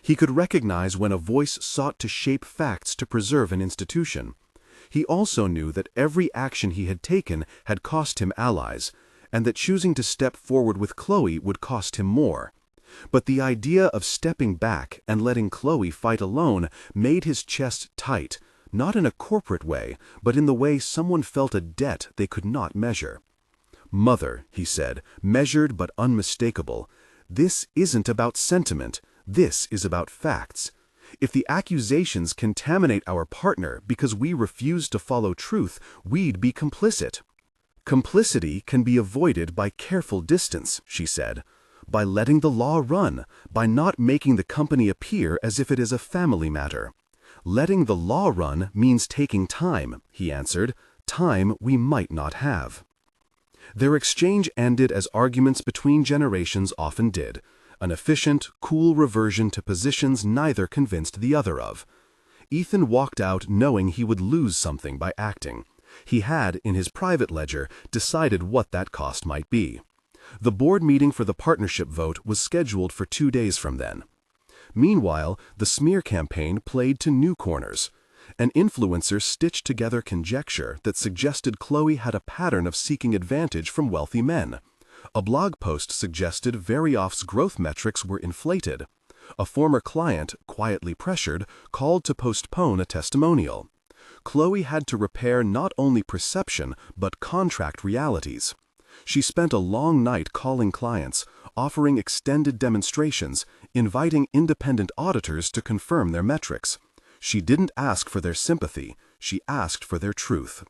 He could recognize when a voice sought to shape facts to preserve an institution. He also knew that every action he had taken had cost him allies, and that choosing to step forward with Chloe would cost him more. But the idea of stepping back and letting Chloe fight alone made his chest tight, not in a corporate way, but in the way someone felt a debt they could not measure. "Mother," he said, measured but unmistakable, "this isn't about sentiment, this is about facts. If the accusations contaminate our partner because we refuse to follow truth, we'd be complicit." "Complicity can be avoided by careful distance," she said, "by letting the law run, by not making the company appear as if it is a family matter." "Letting the law run means taking time," he answered, "time we might not have." Their exchange ended as arguments between generations often did, an efficient, cool reversion to positions neither convinced the other of. Ethan walked out knowing he would lose something by acting. He had, in his private ledger, decided what that cost might be. The board meeting for the partnership vote was scheduled for 2 days from then. Meanwhile, the smear campaign played to new corners. An influencer stitched together conjecture that suggested Chloe had a pattern of seeking advantage from wealthy men. A blog post suggested Varioff's growth metrics were inflated. A former client, quietly pressured, called to postpone a testimonial. Chloe had to repair not only perception, but contract realities. She spent a long night calling clients, offering extended demonstrations, inviting independent auditors to confirm their metrics. She didn't ask for their sympathy, she asked for their truth.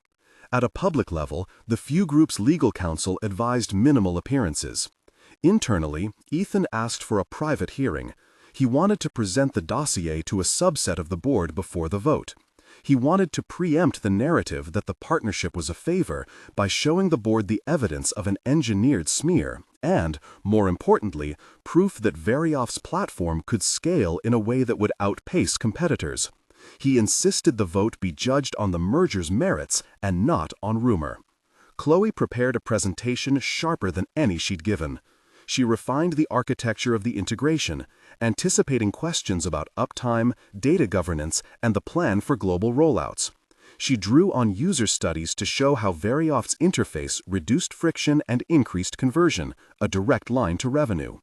At a public level, the Fu Group's legal counsel advised minimal appearances. Internally, Ethan asked for a private hearing. He wanted to present the dossier to a subset of the board before the vote. He wanted to preempt the narrative that the partnership was a favor by showing the board the evidence of an engineered smear and, more importantly, proof that Varioff's platform could scale in a way that would outpace competitors. He insisted the vote be judged on the merger's merits and not on rumor. Chloe prepared a presentation sharper than any she'd given. She refined the architecture of the integration, anticipating questions about uptime, data governance, and the plan for global rollouts. She drew on user studies to show how Varioff's interface reduced friction and increased conversion, a direct line to revenue.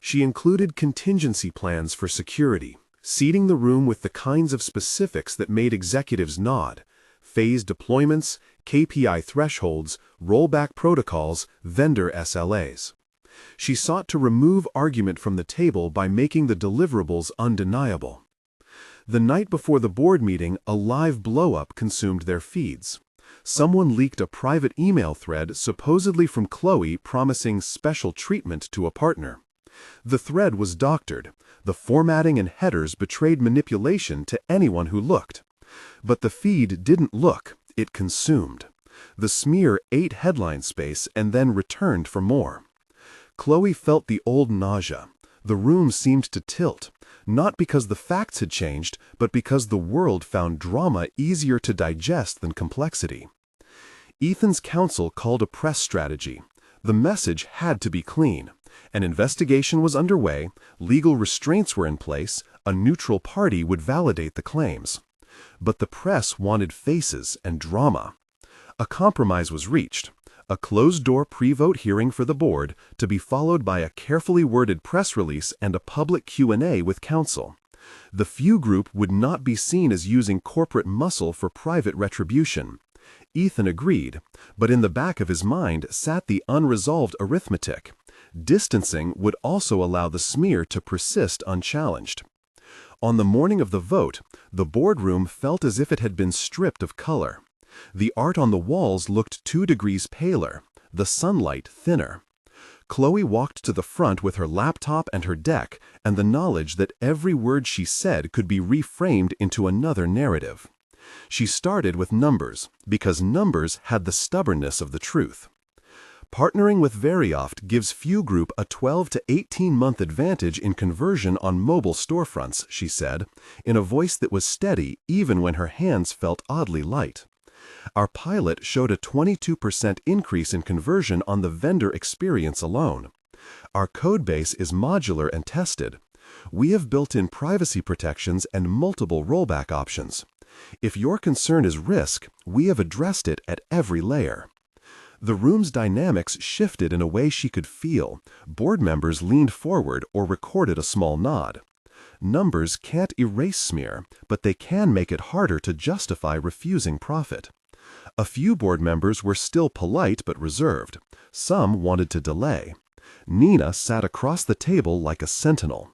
She included contingency plans for security, seeding the room with the kinds of specifics that made executives nod: phased deployments, KPI thresholds, rollback protocols, vendor SLAs. She sought to remove argument from the table by making the deliverables undeniable. The night before the board meeting, a live blow-up consumed their feeds. Someone leaked a private email thread supposedly from Chloe promising special treatment to a partner. The thread was doctored. The formatting and headers betrayed manipulation to anyone who looked. But the feed didn't look, it consumed. The smear ate headline space and then returned for more. Chloe felt the old nausea. The room seemed to tilt, not because the facts had changed, but because the world found drama easier to digest than complexity. Ethan's counsel called a press strategy. The message had to be clean. An investigation was underway, legal restraints were in place, a neutral party would validate the claims. But the press wanted faces and drama. A compromise was reached. A closed-door pre-vote hearing for the board, to be followed by a carefully worded press release and a public Q&A with counsel. The few group would not be seen as using corporate muscle for private retribution. Ethan agreed, but in the back of his mind sat the unresolved arithmetic. Distancing would also allow the smear to persist unchallenged. On the morning of the vote, the boardroom felt as if it had been stripped of color. The art on the walls looked 2 degrees paler, the sunlight thinner. Chloe walked to the front with her laptop and her deck, and the knowledge that every word she said could be reframed into another narrative. She started with numbers, because numbers had the stubbornness of the truth. Partnering with Varioff gives Few Group a 12 to 18-month advantage in conversion on mobile storefronts, she said, in a voice that was steady even when her hands felt oddly light. Our pilot showed a 22% increase in conversion on the vendor experience alone. Our codebase is modular and tested. We have built-in privacy protections and multiple rollback options. If your concern is risk, we have addressed it at every layer. The room's dynamics shifted in a way she could feel. Board members leaned forward or recorded a small nod. Numbers can't erase smear, but they can make it harder to justify refusing profit. A few board members were still polite but reserved. Some wanted to delay. Nina sat across the table like a sentinel.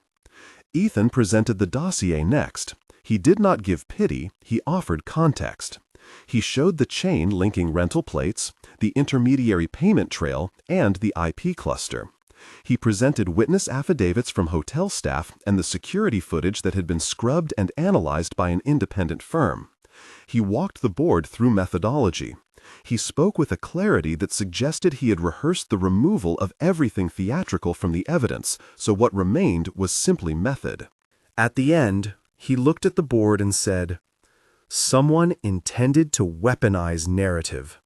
Ethan presented the dossier next. He did not give pity, he offered context. He showed the chain linking rental plates, the intermediary payment trail, and the IP cluster. He presented witness affidavits from hotel staff and the security footage that had been scrubbed and analyzed by an independent firm. He walked the board through methodology. He spoke with a clarity that suggested he had rehearsed the removal of everything theatrical from the evidence, so what remained was simply method. At the end, he looked at the board and said, "Someone intended to weaponize narrative.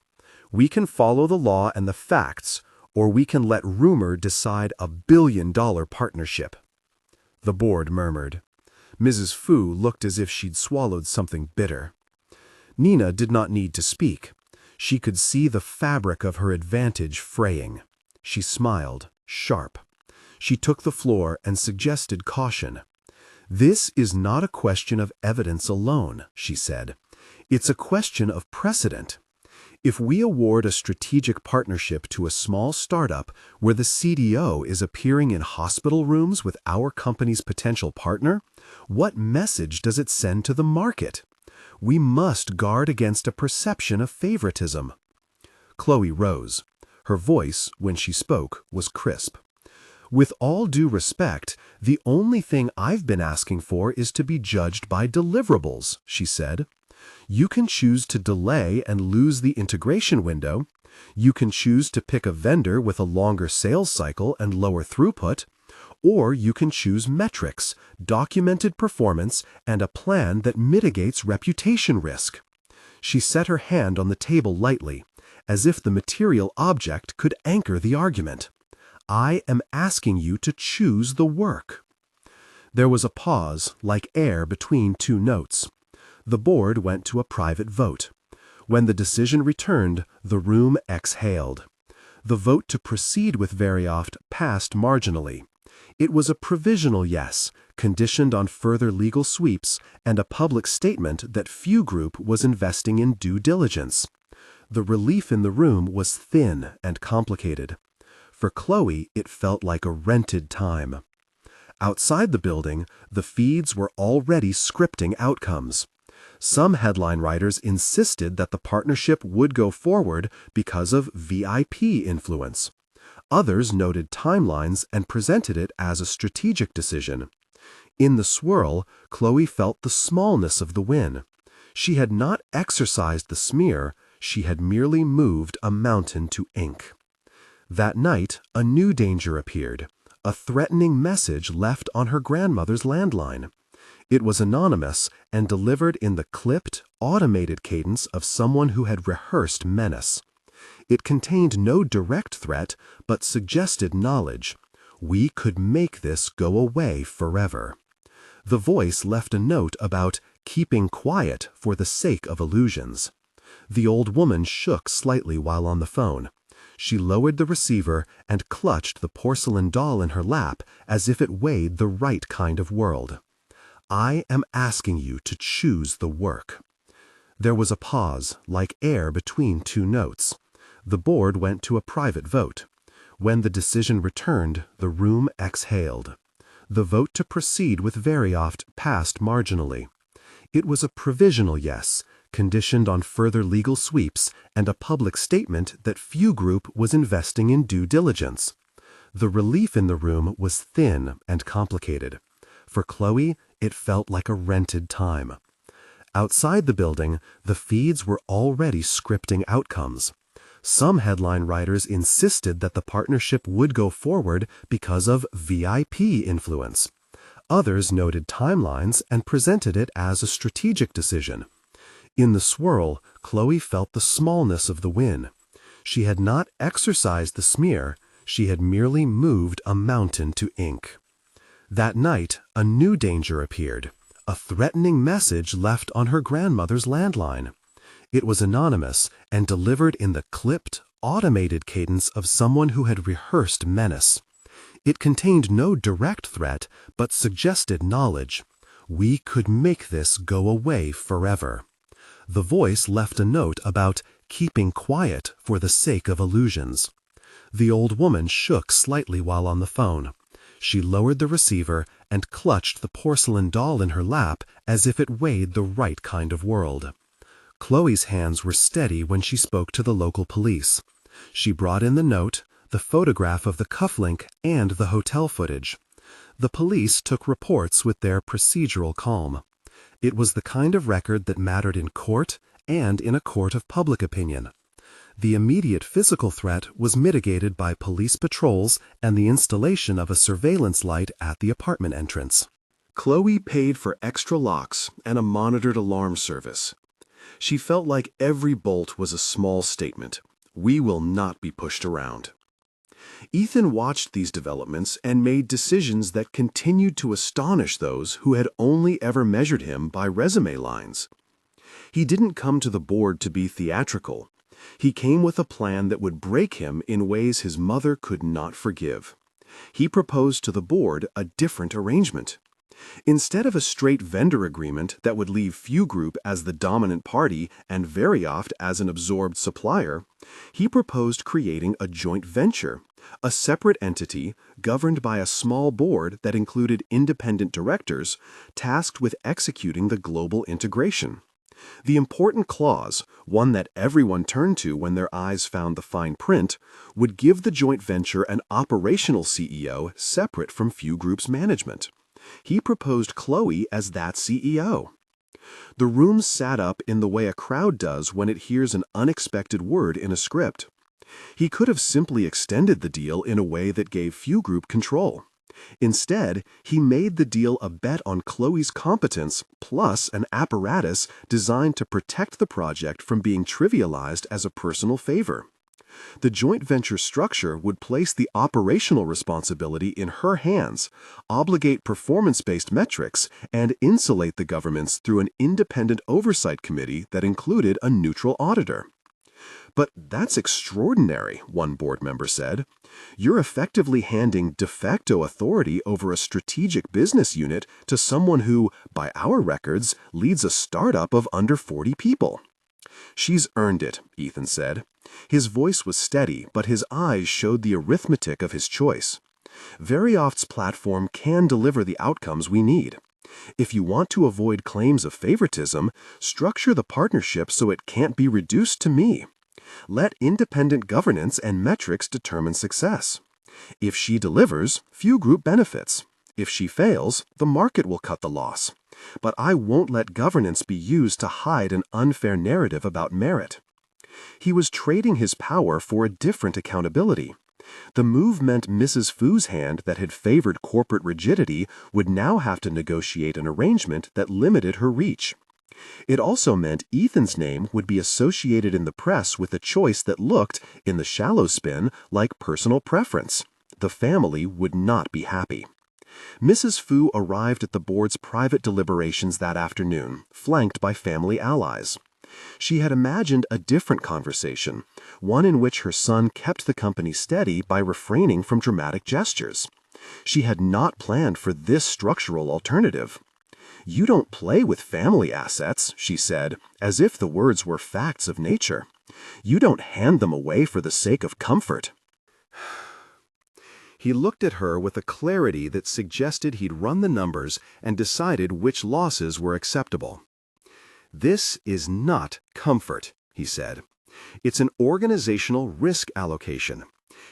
We can follow the law and the facts, or we can let rumor decide a billion-dollar partnership." The board murmured. Mrs. Fu looked as if she'd swallowed something bitter. Nina did not need to speak. She could see the fabric of her advantage fraying. She smiled, sharp. She took the floor and suggested caution. "This is not a question of evidence alone," she said. "It's a question of precedent. If we award a strategic partnership to a small startup where the CDO is appearing in hospital rooms with our company's potential partner, what message does it send to the market? We must guard against a perception of favoritism." Chloe rose. Her voice, when she spoke, was crisp. "With all due respect, the only thing I've been asking for is to be judged by deliverables," she said. You can choose to delay and lose the integration window. You can choose to pick a vendor with a longer sales cycle and lower throughput, or you can choose metrics, documented performance, and a plan that mitigates reputation risk. She set her hand on the table lightly, as if the material object could anchor the argument. I am asking you to choose the work. There was a pause, like air between two notes. The board went to a private vote. When the decision returned, the room exhaled. The vote to proceed with Verioft passed marginally. It was a provisional yes, conditioned on further legal sweeps and a public statement that Few Group was investing in due diligence. The relief in the room was thin and complicated. For Chloe, it felt like a rented time. Outside the building, the feeds were already scripting outcomes. Some headline writers insisted that the partnership would go forward because of VIP influence. Others noted timelines and presented it as a strategic decision. In the swirl, Chloe felt the smallness of the win. She had not exercised the smear, she had merely moved a mountain to ink. That night, a new danger appeared, a threatening message left on her grandmother's landline. It was anonymous and delivered in the clipped, automated cadence of someone who had rehearsed menace. It contained no direct threat, but suggested knowledge. We could make this go away forever. The voice left a note about keeping quiet for the sake of illusions. The old woman shook slightly while on the phone. She lowered the receiver and clutched the porcelain doll in her lap as if it weighed the right kind of world. I am asking you to choose the work. There was a pause, like air between two notes. The board went to a private vote. When the decision returned, the room exhaled. The vote to proceed with Verioft passed marginally. It was a provisional yes, conditioned on further legal sweeps and a public statement that Few Group was investing in due diligence. The relief in the room was thin and complicated. For Chloe, it felt like a rented time. Outside the building, the feeds were already scripting outcomes. Some headline writers insisted that the partnership would go forward because of VIP influence. Others noted timelines and presented it as a strategic decision. In the swirl, Chloe felt the smallness of the win. She had not exercised the smear, she had merely moved a mountain to ink. That night, a new danger appeared, a threatening message left on her grandmother's landline. It was anonymous and delivered in the clipped, automated cadence of someone who had rehearsed menace. It contained no direct threat, but suggested knowledge. We could make this go away forever. The voice left a note about keeping quiet for the sake of illusions. The old woman shook slightly while on the phone. She lowered the receiver and clutched the porcelain doll in her lap as if it weighed the right kind of world. Chloe's hands were steady when she spoke to the local police. She brought in the note, the photograph of the cufflink, and the hotel footage. The police took reports with their procedural calm. It was the kind of record that mattered in court and in a court of public opinion. The immediate physical threat was mitigated by police patrols and the installation of a surveillance light at the apartment entrance. Chloe paid for extra locks and a monitored alarm service. She felt like every bolt was a small statement. We will not be pushed around. Ethan watched these developments and made decisions that continued to astonish those who had only ever measured him by resume lines. He didn't come to the board to be theatrical. He came with a plan that would break him in ways his mother could not forgive. He proposed to the board a different arrangement. Instead of a straight vendor agreement that would leave Few Group as the dominant party and Verioft as an absorbed supplier, he proposed creating a joint venture, a separate entity governed by a small board that included independent directors tasked with executing the global integration. The important clause, one that everyone turned to when their eyes found the fine print, would give the joint venture an operational CEO separate from Few Group's management. He proposed Chloe as that CEO. The room sat up in the way a crowd does when it hears an unexpected word in a script. He could have simply extended the deal in a way that gave Few Group control. Instead, he made the deal a bet on Chloe's competence plus an apparatus designed to protect the project from being trivialized as a personal favor. The joint venture structure would place the operational responsibility in her hands, obligate performance-based metrics, and insulate the governments through an independent oversight committee that included a neutral auditor. "But that's extraordinary," one board member said. "You're effectively handing de facto authority over a strategic business unit to someone who, by our records, leads a startup of under 40 people." "She's earned it," Ethan said. His voice was steady, but his eyes showed the arithmetic of his choice. "Verioft's platform can deliver the outcomes we need. If you want to avoid claims of favoritism, structure the partnership so it can't be reduced to me. Let independent governance and metrics determine success. If she delivers, Few Group benefits. If she fails, the market will cut the loss. But I won't let governance be used to hide an unfair narrative about merit." He was trading his power for a different accountability. The move meant Mrs. Fu's hand that had favored corporate rigidity would now have to negotiate an arrangement that limited her reach. It also meant Ethan's name would be associated in the press with a choice that looked, in the shallow spin, like personal preference. The family would not be happy. Mrs. Fu arrived at the board's private deliberations that afternoon, flanked by family allies. She had imagined a different conversation, one in which her son kept the company steady by refraining from dramatic gestures. She had not planned for this structural alternative. "You don't play with family assets," she said, as if the words were facts of nature. "You don't hand them away for the sake of comfort." He looked at her with a clarity that suggested he'd run the numbers and decided which losses were acceptable. "This is not comfort," he said. "It's an organizational risk allocation.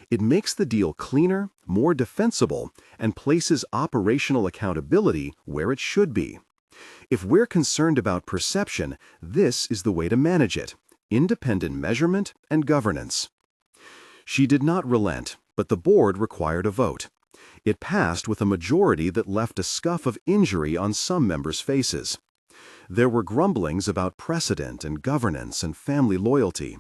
It makes the deal cleaner, more defensible, and places operational accountability where it should be. If we're concerned about perception, this is the way to manage it: independent measurement and governance." She did not relent, but the board required a vote. It passed with a majority that left a scuff of injury on some members' faces. There were grumblings about precedent and governance and family loyalty.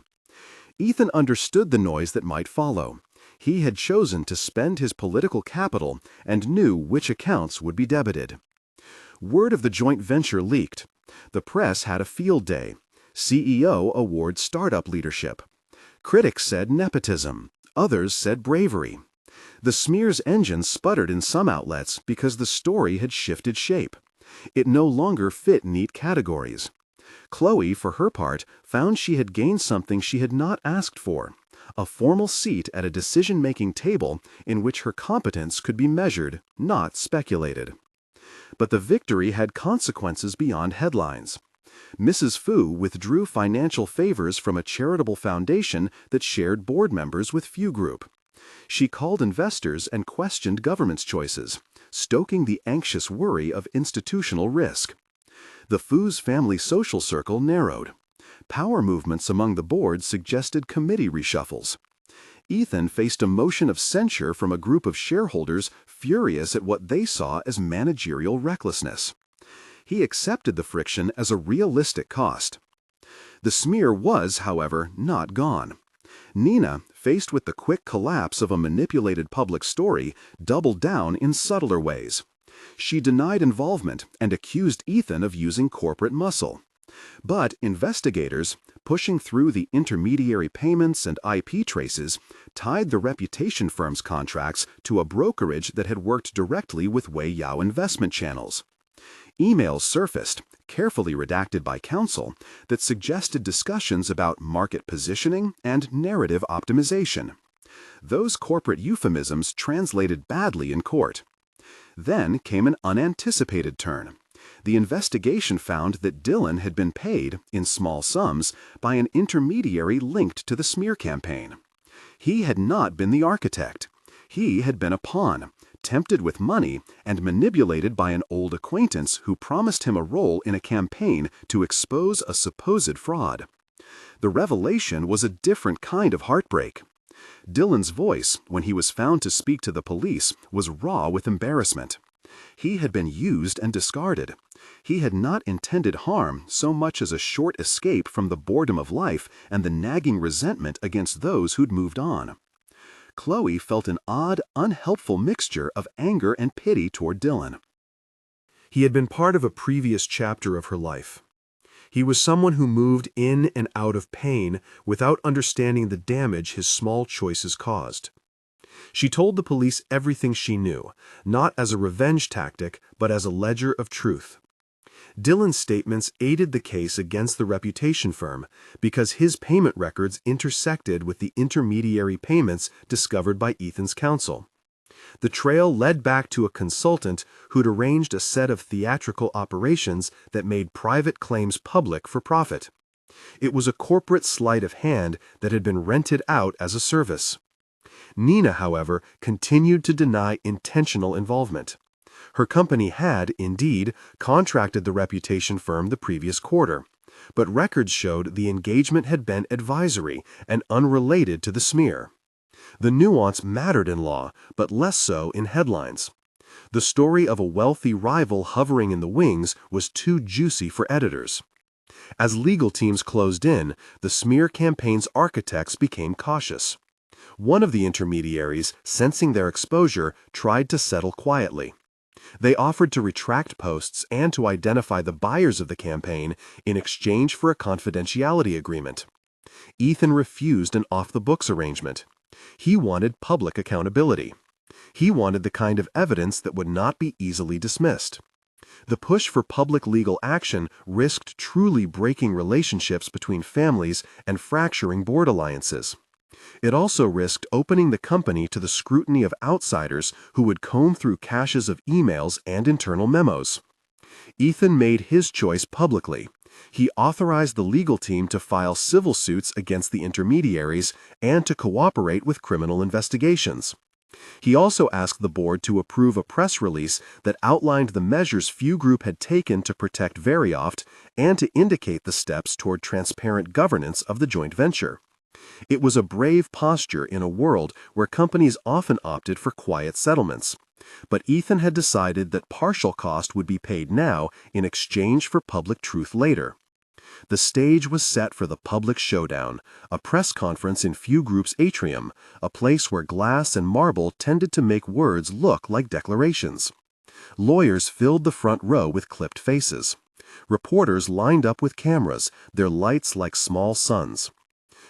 Ethan understood the noise that might follow. He had chosen to spend his political capital and knew which accounts would be debited. Word of the joint venture leaked. The press had a field day. CEO awards startup leadership. Critics said nepotism. Others said bravery. The smear's engine sputtered in some outlets because the story had shifted shape. It no longer fit neat categories. Chloe, for her part, found she had gained something she had not asked for: a formal seat at a decision-making table in which her competence could be measured, not speculated. But the victory had consequences beyond headlines. Mrs. Fu withdrew financial favors from a charitable foundation that shared board members with Few Group. She called investors and questioned government's choices, stoking the anxious worry of institutional risk. The Fu's family social circle narrowed. Power movements among the board suggested committee reshuffles. Ethan faced a motion of censure from a group of shareholders furious at what they saw as managerial recklessness. He accepted the friction as a realistic cost. The smear was, however, not gone. Nina, faced with the quick collapse of a manipulated public story, doubled down in subtler ways. She denied involvement and accused Ethan of using corporate muscle. But investigators, pushing through the intermediary payments and IP traces, tied the reputation firm's contracts to a brokerage that had worked directly with Wei Yao investment channels. Emails surfaced, carefully redacted by counsel, that suggested discussions about market positioning and narrative optimization. Those corporate euphemisms translated badly in court. Then came an unanticipated turn. The investigation found that Dylan had been paid, in small sums, by an intermediary linked to the smear campaign. He had not been the architect. He had been a pawn, tempted with money and manipulated by an old acquaintance who promised him a role in a campaign to expose a supposed fraud. The revelation was a different kind of heartbreak. Dylan's voice, when he was found to speak to the police, was raw with embarrassment. He had been used and discarded. He had not intended harm so much as a short escape from the boredom of life and the nagging resentment against those who'd moved on. Chloe felt an odd, unhelpful mixture of anger and pity toward Dylan. He had been part of a previous chapter of her life. He was someone who moved in and out of pain without understanding the damage his small choices caused. She told the police everything she knew, not as a revenge tactic, but as a ledger of truth. Dylan's statements aided the case against the reputation firm because his payment records intersected with the intermediary payments discovered by Ethan's counsel. The trail led back to a consultant who'd arranged a set of theatrical operations that made private claims public for profit. It was a corporate sleight of hand that had been rented out as a service. Nina, however, continued to deny intentional involvement. Her company had, indeed, contracted the reputation firm the previous quarter, but records showed the engagement had been advisory and unrelated to the smear. The nuance mattered in law, but less so in headlines. The story of a wealthy rival hovering in the wings was too juicy for editors. As legal teams closed in, the smear campaign's architects became cautious. One of the intermediaries, sensing their exposure, tried to settle quietly. They offered to retract posts and to identify the buyers of the campaign in exchange for a confidentiality agreement. Ethan refused an off-the-books arrangement. He wanted public accountability. He wanted the kind of evidence that would not be easily dismissed. The push for public legal action risked truly breaking relationships between families and fracturing board alliances. It also risked opening the company to the scrutiny of outsiders who would comb through caches of emails and internal memos. Ethan made his choice publicly. He authorized the legal team to file civil suits against the intermediaries and to cooperate with criminal investigations. He also asked the board to approve a press release that outlined the measures Few Group had taken to protect Verioft and to indicate the steps toward transparent governance of the joint venture. It was a brave posture in a world where companies often opted for quiet settlements. But Ethan had decided that partial cost would be paid now in exchange for public truth later. The stage was set for the public showdown, a press conference in Few Group's atrium, a place where glass and marble tended to make words look like declarations. Lawyers filled the front row with clipped faces. Reporters lined up with cameras, their lights like small suns.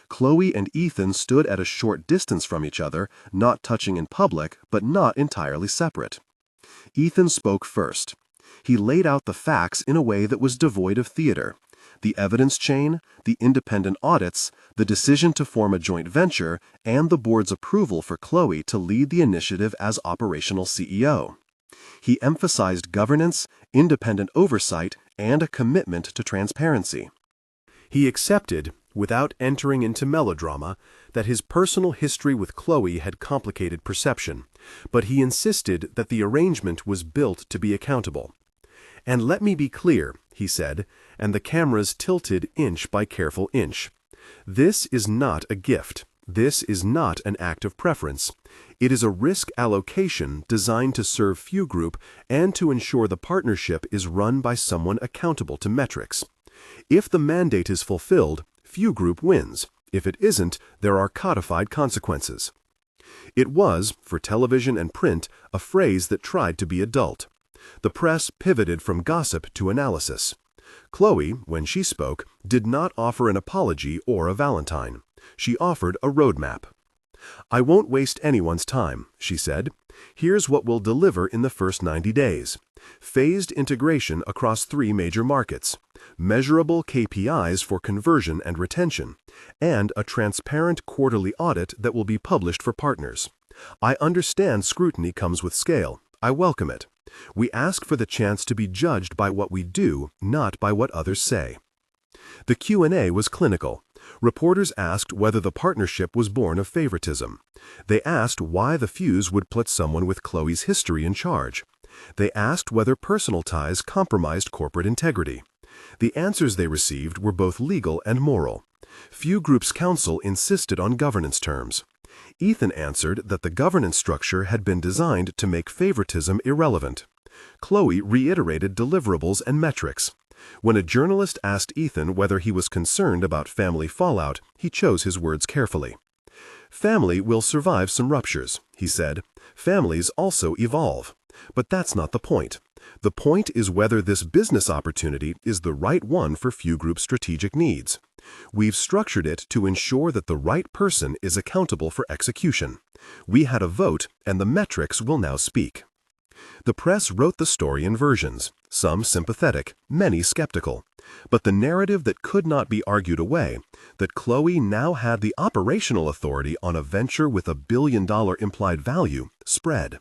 Chloe and Ethan stood at a short distance from each other, not touching in public, but not entirely separate. Ethan spoke first. He laid out the facts in a way that was devoid of theater. The evidence chain, the independent audits, the decision to form a joint venture, and the board's approval for Chloe to lead the initiative as operational CEO. He emphasized governance, independent oversight, and a commitment to transparency. He accepted, without entering into melodrama, that his personal history with Chloe had complicated perception, but he insisted that the arrangement was built to be accountable. "And let me be clear," he said, and the cameras tilted inch by careful inch. "This is not a gift. This is not an act of preference. It is a risk allocation designed to serve Few Group and to ensure the partnership is run by someone accountable to metrics. If the mandate is fulfilled, Few Group wins. If it isn't, there are codified consequences." It was, for television and print, a phrase that tried to be adult. The press pivoted from gossip to analysis. Chloe, when she spoke, did not offer an apology or a valentine. She offered a roadmap. "I won't waste anyone's time," she said. "Here's what we'll deliver in the first 90 days. Phased integration across 3 major markets, measurable KPIs for conversion and retention, and a transparent quarterly audit that will be published for partners. I understand scrutiny comes with scale. I welcome it. We ask for the chance to be judged by what we do, not by what others say." The Q&A was clinical. Reporters asked whether the partnership was born of favoritism. They asked why the fuse would put someone with Chloe's history in charge. They asked whether personal ties compromised corporate integrity. The answers they received were both legal and moral. Few Group's counsel insisted on governance terms. Ethan answered that the governance structure had been designed to make favoritism irrelevant. Chloe reiterated deliverables and metrics. When a journalist asked Ethan whether he was concerned about family fallout, he chose his words carefully. "Family will survive some ruptures," he said. "Families also evolve. But that's not the point. The point is whether this business opportunity is the right one for Few Group's strategic needs. We've structured it to ensure that the right person is accountable for execution. We had a vote, and the metrics will now speak." The press wrote the story in versions, some sympathetic, many skeptical. But the narrative that could not be argued away, that Chloe now had the operational authority on a venture with $1 billion implied value, spread.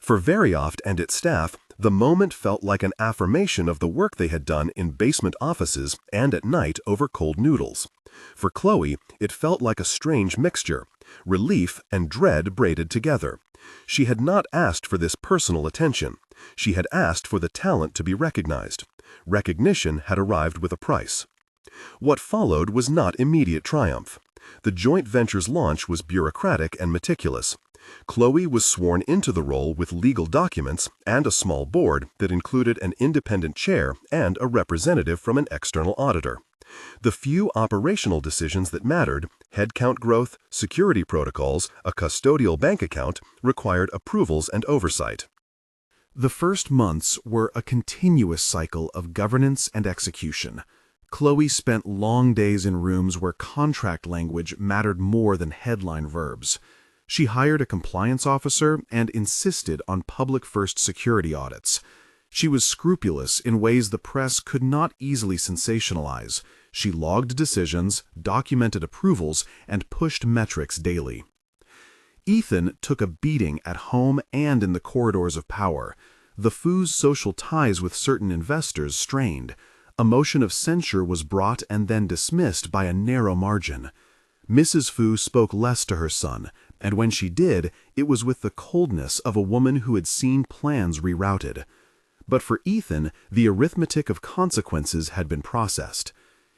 For Varioft and its staff, the moment felt like an affirmation of the work they had done in basement offices and at night over cold noodles. For Chloe, it felt like a strange mixture, relief and dread braided together. She had not asked for this personal attention. She had asked for the talent to be recognized. Recognition had arrived with a price. What followed was not immediate triumph. The joint venture's launch was bureaucratic and meticulous. Chloe was sworn into the role with legal documents and a small board that included an independent chair and a representative from an external auditor. The few operational decisions that mattered, headcount growth, security protocols, a custodial bank account, required approvals and oversight. The first months were a continuous cycle of governance and execution. Chloe spent long days in rooms where contract language mattered more than headline verbs. She hired a compliance officer and insisted on public-first security audits. She was scrupulous in ways the press could not easily sensationalize. She logged decisions, documented approvals, and pushed metrics daily. Ethan took a beating at home and in the corridors of power. The Foo's social ties with certain investors strained. A motion of censure was brought and then dismissed by a narrow margin. Mrs. Foo spoke less to her son, and when she did, it was with the coldness of a woman who had seen plans rerouted. But for Ethan, the arithmetic of consequences had been processed.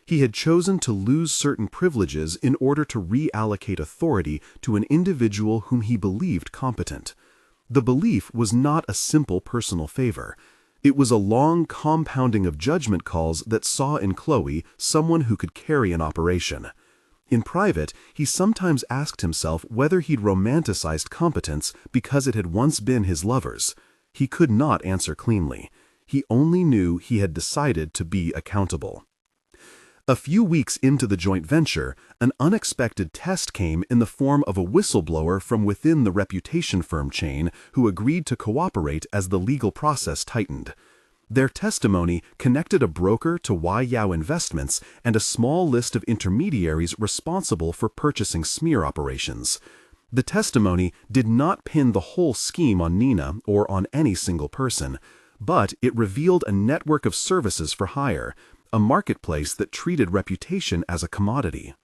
He had chosen to lose certain privileges in order to reallocate authority to an individual whom he believed competent. The belief was not a simple personal favor. It was a long compounding of judgment calls that saw in Chloe someone who could carry an operation. In private, he sometimes asked himself whether he'd romanticized competence because it had once been his lover's. He could not answer cleanly. He only knew he had decided to be accountable. A few weeks into the joint venture, an unexpected test came in the form of a whistleblower from within the reputation firm chain who agreed to cooperate as the legal process tightened. Their testimony connected a broker to Yao Investments and a small list of intermediaries responsible for purchasing smear operations. The testimony did not pin the whole scheme on Nina or on any single person, but it revealed a network of services for hire, a marketplace that treated reputation as a commodity.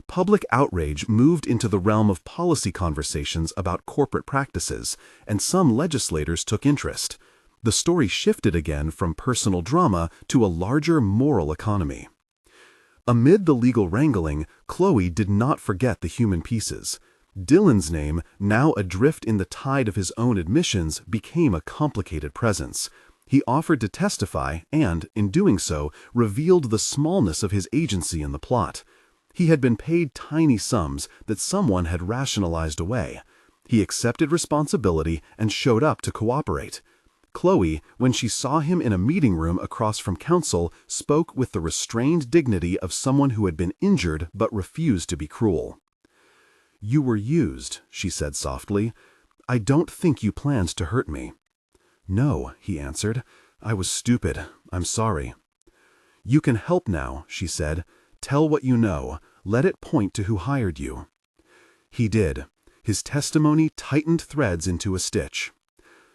Public outrage moved into the realm of policy conversations about corporate practices, and some legislators took interest. The story shifted again from personal drama to a larger moral economy. Amid the legal wrangling, Chloe did not forget the human pieces. Dylan's name, now adrift in the tide of his own admissions, became a complicated presence. He offered to testify and, in doing so, revealed the smallness of his agency in the plot. He had been paid tiny sums that someone had rationalized away. He accepted responsibility and showed up to cooperate. Chloe, when she saw him in a meeting room across from counsel, spoke with the restrained dignity of someone who had been injured but refused to be cruel. "You were used," she said softly. "I don't think you planned to hurt me." "No," he answered. "I was stupid. I'm sorry." "You can help now," she said. "Tell what you know. Let it point to who hired you." He did. His testimony tightened threads into a stitch.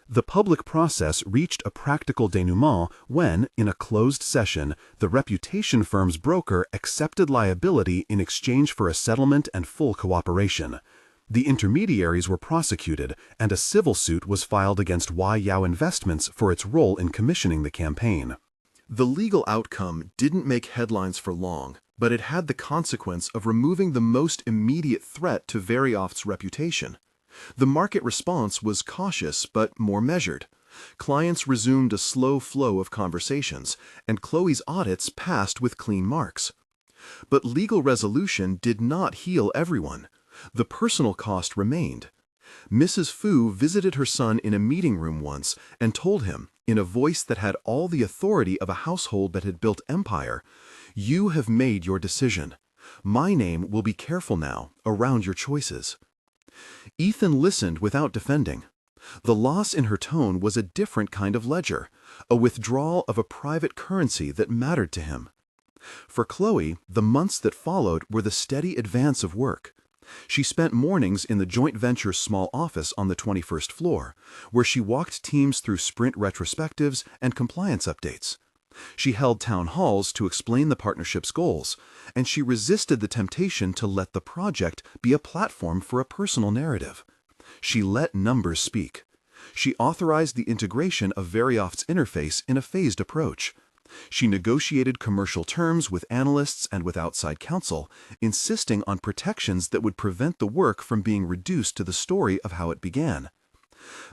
The public process reached a practical denouement when, in a closed session, the reputation firm's broker accepted liability in exchange for a settlement and full cooperation. The intermediaries were prosecuted, and a civil suit was filed against Yao Investments for its role in commissioning the campaign. The legal outcome didn't make headlines for long, but it had the consequence of removing the most immediate threat to Verioft's reputation. The market response was cautious but more measured. Clients resumed a slow flow of conversations, and Chloe's audits passed with clean marks. But legal resolution did not heal everyone. The personal cost remained. Mrs. Fu visited her son in a meeting room once and told him, in a voice that had all the authority of a household that had built empire, "You have made your decision. My name will be careful now around your choices." Ethan listened without defending. The loss in her tone was a different kind of ledger, a withdrawal of a private currency that mattered to him. For Chloe, the months that followed were the steady advance of work. She spent mornings in the joint venture's small office on the 21st floor, where she walked teams through sprint retrospectives and compliance updates. She held town halls to explain the partnership's goals, and she resisted the temptation to let the project be a platform for a personal narrative. She let numbers speak. She authorized the integration of Verioft's interface in a phased approach. She negotiated commercial terms with analysts and with outside counsel, insisting on protections that would prevent the work from being reduced to the story of how it began.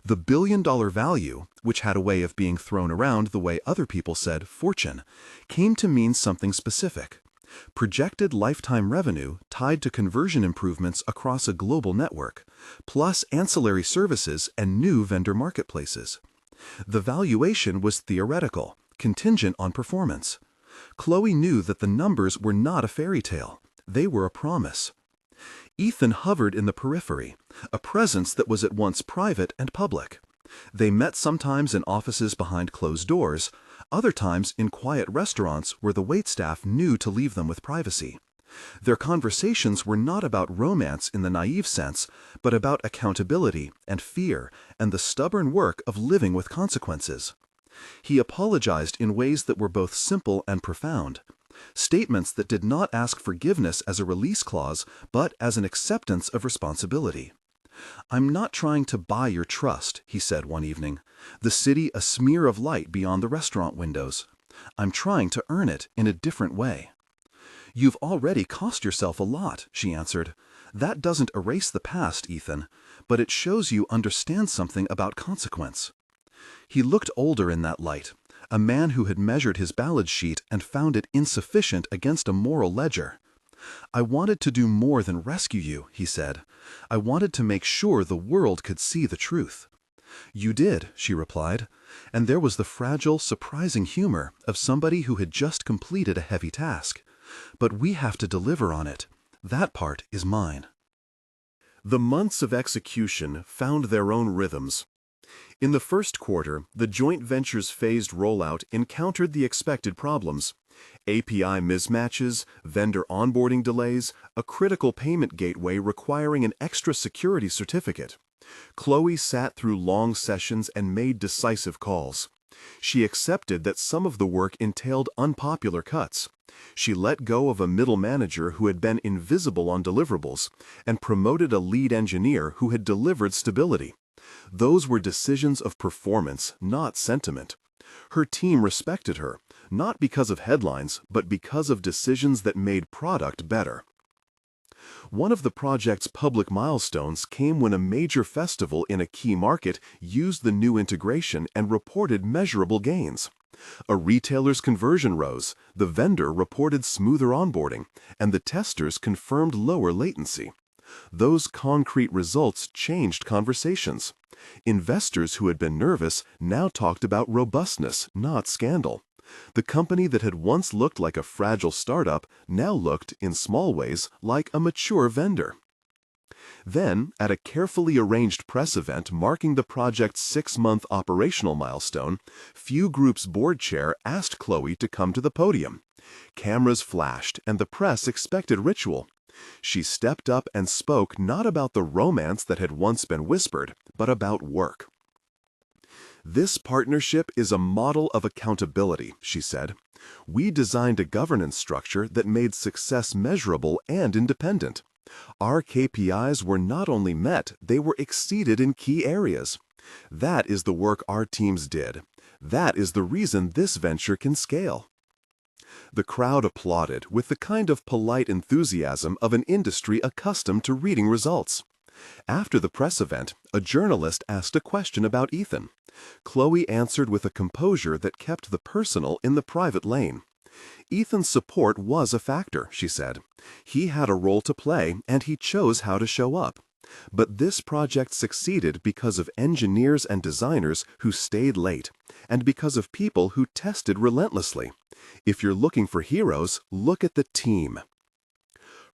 The billion-dollar value, which had a way of being thrown around the way other people said fortune, came to mean something specific. Projected lifetime revenue tied to conversion improvements across a global network, plus ancillary services and new vendor marketplaces. The valuation was theoretical, contingent on performance. Chloe knew that the numbers were not a fairy tale. They were a promise. Ethan hovered in the periphery, a presence that was at once private and public. They met sometimes in offices behind closed doors, other times in quiet restaurants where the waitstaff knew to leave them with privacy. Their conversations were not about romance in the naive sense, but about accountability and fear and the stubborn work of living with consequences. He apologized in ways that were both simple and profound. Statements that did not ask forgiveness as a release clause, but as an acceptance of responsibility. "I'm not trying to buy your trust," he said one evening, the city a smear of light beyond the restaurant windows. "I'm trying to earn it in a different way." "You've already cost yourself a lot," she answered. "That doesn't erase the past, Ethan, but it shows you understand something about consequence." He looked older in that light, a man who had measured his balance sheet and found it insufficient against a moral ledger. "I wanted to do more than rescue you," he said. "I wanted to make sure the world could see the truth." "You did," she replied, and there was the fragile, surprising humor of somebody who had just completed a heavy task. "But we have to deliver on it. That part is mine." The months of execution found their own rhythms. In the first quarter, the joint venture's phased rollout encountered the expected problems: API mismatches, vendor onboarding delays, a critical payment gateway requiring an extra security certificate. Chloe sat through long sessions and made decisive calls. She accepted that some of the work entailed unpopular cuts. She let go of a middle manager who had been invisible on deliverables and promoted a lead engineer who had delivered stability. Those were decisions of performance, not sentiment. Her team respected her, not because of headlines, but because of decisions that made product better. One of the project's public milestones came when a major festival in a key market used the new integration and reported measurable gains. A retailer's conversion rose, the vendor reported smoother onboarding, and the testers confirmed lower latency. Those concrete results changed conversations. Investors who had been nervous now talked about robustness, not scandal. The company that had once looked like a fragile startup now looked, in small ways, like a mature vendor. Then, at a carefully arranged press event marking the project's 6-month operational milestone, Few Group's board chair asked Chloe to come to the podium. Cameras flashed, and the press expected ritual. She stepped up and spoke not about the romance that had once been whispered, but about work. "This partnership is a model of accountability," she said. "We designed a governance structure that made success measurable and independent. Our KPIs were not only met, they were exceeded in key areas. That is the work our teams did. That is the reason this venture can scale." The crowd applauded with the kind of polite enthusiasm of an industry accustomed to reading results. After the press event, a journalist asked a question about Ethan. Chloe answered with a composure that kept the personal in the private lane. "Ethan's support was a factor," she said. "He had a role to play, and he chose how to show up. But this project succeeded because of engineers and designers who stayed late, and because of people who tested relentlessly. If you're looking for heroes, look at the team."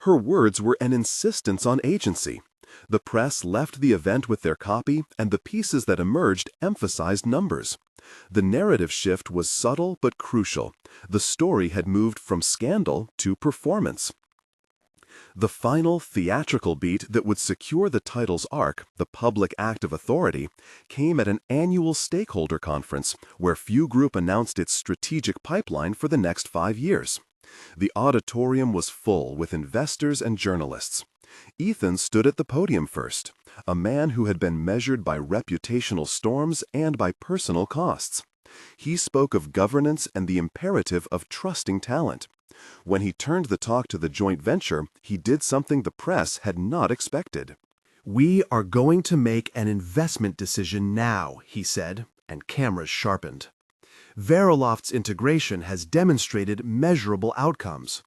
Her words were an insistence on agency. The press left the event with their copy, and the pieces that emerged emphasized numbers. The narrative shift was subtle but crucial. The story had moved from scandal to performance. The final theatrical beat that would secure the title's arc, the public act of authority, came at an annual stakeholder conference where Few Group announced its strategic pipeline for the next 5 years. The auditorium was full with investors and journalists. Ethan stood at the podium first, a man who had been measured by reputational storms and by personal costs. He spoke of governance and the imperative of trusting talent. When he turned the talk to the joint venture, he did something the press had not expected. "We are going to make an investment decision now," he said, and cameras sharpened. "Veriloft's integration has demonstrated measurable outcomes.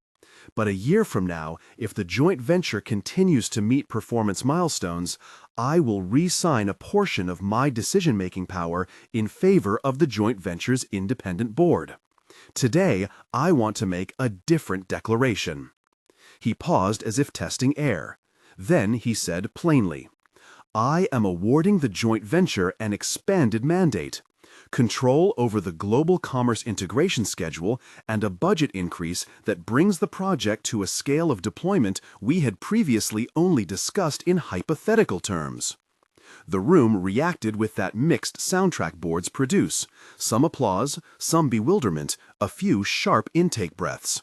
But a year from now, if the joint venture continues to meet performance milestones, I will re-sign a portion of my decision-making power in favor of the joint venture's independent board. Today, I want to make a different declaration." He paused as if testing air. Then he said plainly, "I am awarding the joint venture an expanded mandate, control over the global commerce integration schedule, and a budget increase that brings the project to a scale of deployment we had previously only discussed in hypothetical terms." The room reacted with that mixed soundtrack boards produce, some applause, some bewilderment, a few sharp intake breaths.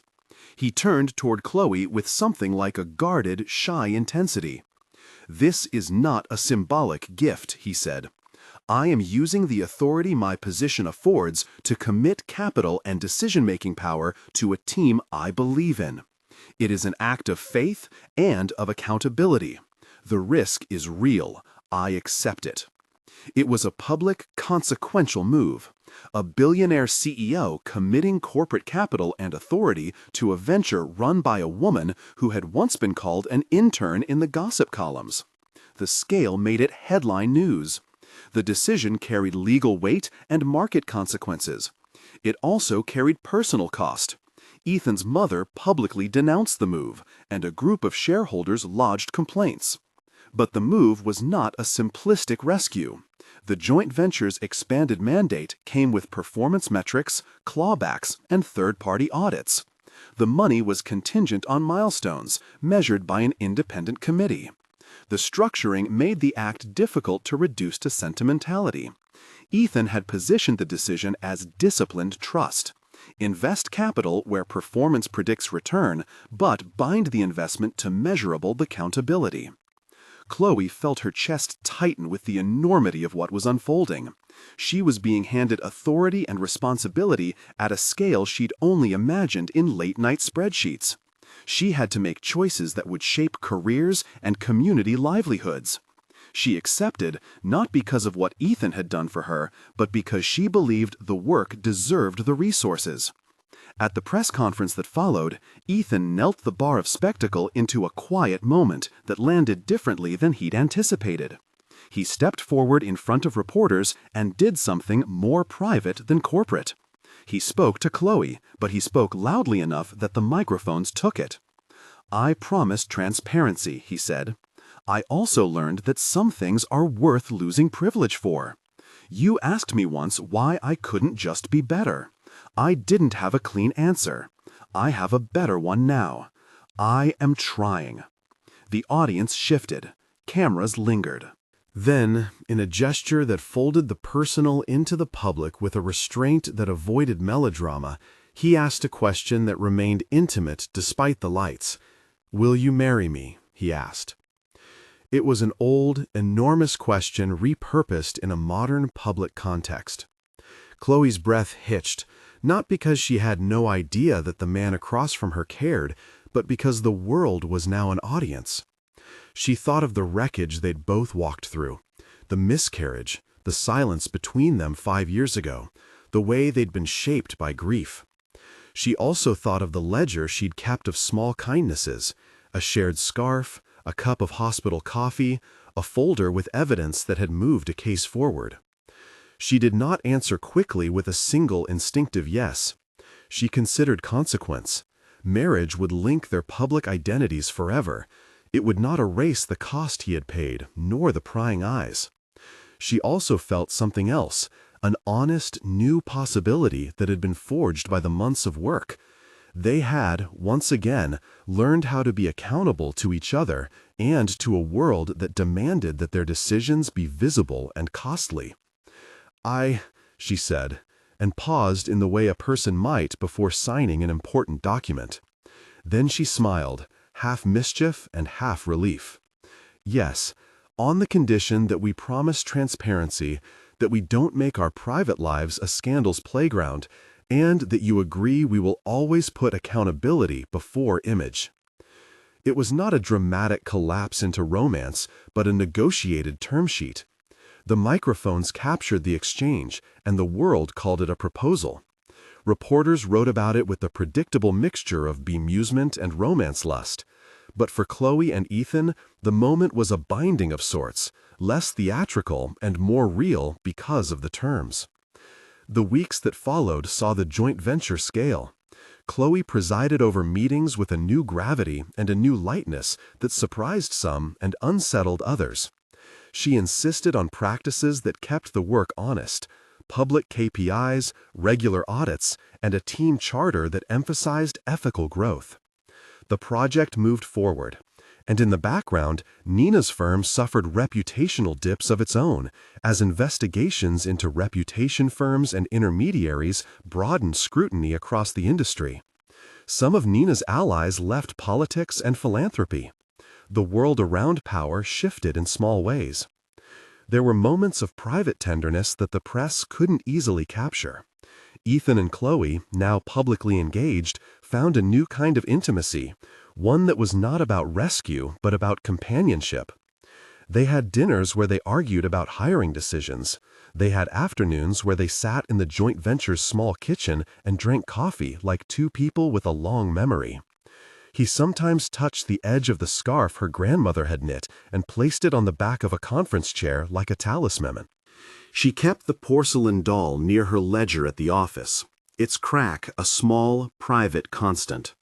He turned toward Chloe with something like a guarded, shy intensity. "This is not a symbolic gift," he said. "I am using the authority my position affords to commit capital and decision-making power to a team I believe in. It is an act of faith and of accountability. The risk is real. I accept it." It was a public, consequential move. A billionaire CEO committing corporate capital and authority to a venture run by a woman who had once been called an intern in the gossip columns. The scale made it headline news. The decision carried legal weight and market consequences. It also carried personal cost. Ethan's mother publicly denounced the move, and a group of shareholders lodged complaints. But the move was not a simplistic rescue. The joint venture's expanded mandate came with performance metrics, clawbacks, and third-party audits. The money was contingent on milestones, measured by an independent committee. The structuring made the act difficult to reduce to sentimentality. Ethan had positioned the decision as disciplined trust. Invest capital where performance predicts return, but bind the investment to measurable accountability. Chloe felt her chest tighten with the enormity of what was unfolding. She was being handed authority and responsibility at a scale she'd only imagined in late-night spreadsheets. She had to make choices that would shape careers and community livelihoods. She accepted, not because of what Ethan had done for her, but because she believed the work deserved the resources. At the press conference that followed, Ethan knelt the bar of spectacle into a quiet moment that landed differently than he'd anticipated. He stepped forward in front of reporters and did something more private than corporate. He spoke to Chloe, but he spoke loudly enough that the microphones took it. "I promise transparency," he said. "I also learned that some things are worth losing privilege for. You asked me once why I couldn't just be better. I didn't have a clean answer. I have a better one now. I am trying." The audience shifted. Cameras lingered. Then, in a gesture that folded the personal into the public with a restraint that avoided melodrama, he asked a question that remained intimate despite the lights. "Will you marry me?" he asked. It was an old, enormous question repurposed in a modern public context. Chloe's breath hitched, not because she had no idea that the man across from her cared, but because the world was now an audience. She thought of the wreckage they'd both walked through, the miscarriage, the silence between them 5 years ago, the way they'd been shaped by grief. She also thought of the ledger she'd kept of small kindnesses, a shared scarf, a cup of hospital coffee, a folder with evidence that had moved a case forward. She did not answer quickly with a single instinctive yes. She considered consequence. Marriage would link their public identities forever. It would not erase the cost he had paid, nor the prying eyes. She also felt something else, an honest, new possibility that had been forged by the months of work. They had, once again, learned how to be accountable to each other and to a world that demanded that their decisions be visible and costly. She said, and paused in the way a person might before signing an important document. Then she smiled, half mischief and half relief. "Yes, on the condition that we promise transparency, that we don't make our private lives a scandal's playground, and that you agree we will always put accountability before image." It was not a dramatic collapse into romance, but a negotiated term sheet. The microphones captured the exchange, and the world called it a proposal. Reporters wrote about it with the predictable mixture of bemusement and romance lust. But for Chloe and Ethan, the moment was a binding of sorts, less theatrical and more real because of the terms. The weeks that followed saw the joint venture scale. Chloe presided over meetings with a new gravity and a new lightness that surprised some and unsettled others. She insisted on practices that kept the work honest, public KPIs, regular audits, and a team charter that emphasized ethical growth. The project moved forward, and in the background, Nina's firm suffered reputational dips of its own, as investigations into reputation firms and intermediaries broadened scrutiny across the industry. Some of Nina's allies left politics and philanthropy. The world around power shifted in small ways. There were moments of private tenderness that the press couldn't easily capture. Ethan and Chloe, now publicly engaged, found a new kind of intimacy, one that was not about rescue but about companionship. They had dinners where they argued about hiring decisions. They had afternoons where they sat in the joint venture's small kitchen and drank coffee like two people with a long memory. He sometimes touched the edge of the scarf her grandmother had knit and placed it on the back of a conference chair like a talisman. She kept the porcelain doll near her ledger at the office, its crack a small, private constant.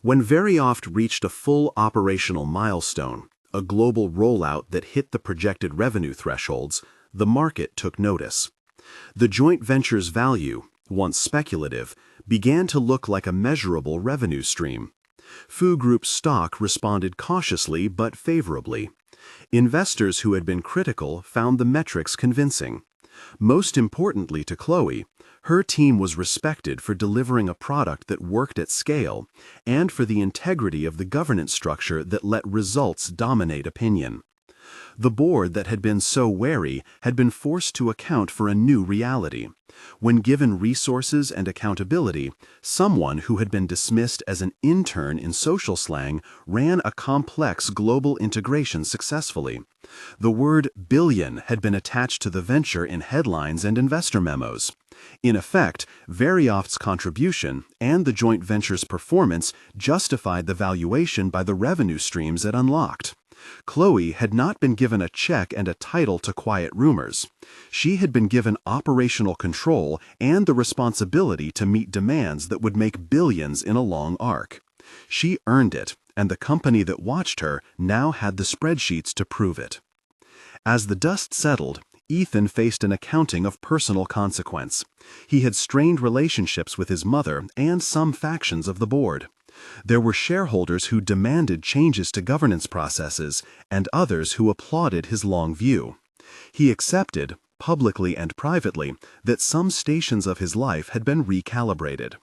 When Veryoft reached a full operational milestone, a global rollout that hit the projected revenue thresholds, the market took notice. The joint venture's value, once speculative, began to look like a measurable revenue stream. Fu Group's stock responded cautiously but favorably. Investors who had been critical found the metrics convincing. Most importantly to Chloe, her team was respected for delivering a product that worked at scale and for the integrity of the governance structure that let results dominate opinion. The board that had been so wary had been forced to account for a new reality. When given resources and accountability, someone who had been dismissed as an intern in social slang ran a complex global integration successfully. The word billion had been attached to the venture in headlines and investor memos. In effect, Veryoft's contribution and the joint venture's performance justified the valuation by the revenue streams it unlocked. Chloe had not been given a check and a title to quiet rumors. She had been given operational control and the responsibility to meet demands that would make billions in a long arc. She earned it, and the company that watched her now had the spreadsheets to prove it. As the dust settled, Ethan faced an accounting of personal consequence. He had strained relationships with his mother and some factions of the board. There were shareholders who demanded changes to governance processes and others who applauded his long view. He accepted, publicly and privately, that some stations of his life had been recalibrated.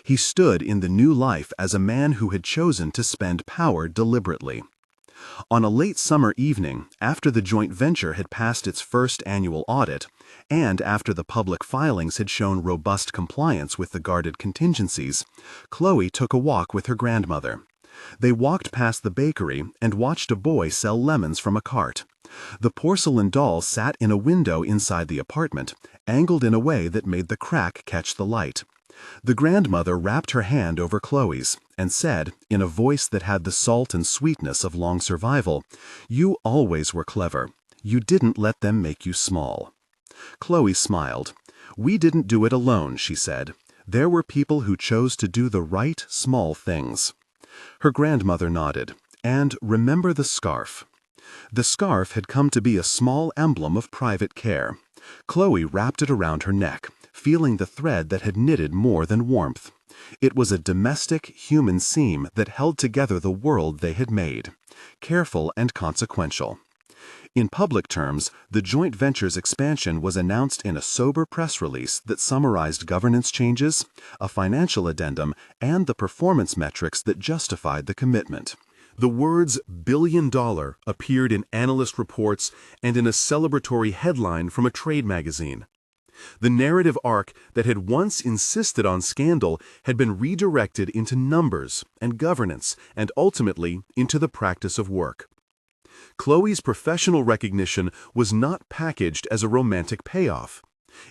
He stood in the new life as a man who had chosen to spend power deliberately. On a late summer evening, after the joint venture had passed its first annual audit, and after the public filings had shown robust compliance with the guarded contingencies, Chloe took a walk with her grandmother. They walked past the bakery and watched a boy sell lemons from a cart. The porcelain doll sat in a window inside the apartment, angled in a way that made the crack catch the light. The grandmother wrapped her hand over Chloe's and said, in a voice that had the salt and sweetness of long survival, "You always were clever. You didn't let them make you small." Chloe smiled. "We didn't do it alone," she said. "There were people who chose to do the right, small things." Her grandmother nodded. "And remember the scarf." The scarf had come to be a small emblem of private care. Chloe wrapped it around her neck, feeling the thread that had knitted more than warmth. It was a domestic, human seam that held together the world they had made, careful and consequential. In public terms, the joint venture's expansion was announced in a sober press release that summarized governance changes, a financial addendum, and the performance metrics that justified the commitment. The words $1 billion appeared in analyst reports and in a celebratory headline from a trade magazine. The narrative arc that had once insisted on scandal had been redirected into numbers and governance and ultimately into the practice of work. Chloe's professional recognition was not packaged as a romantic payoff.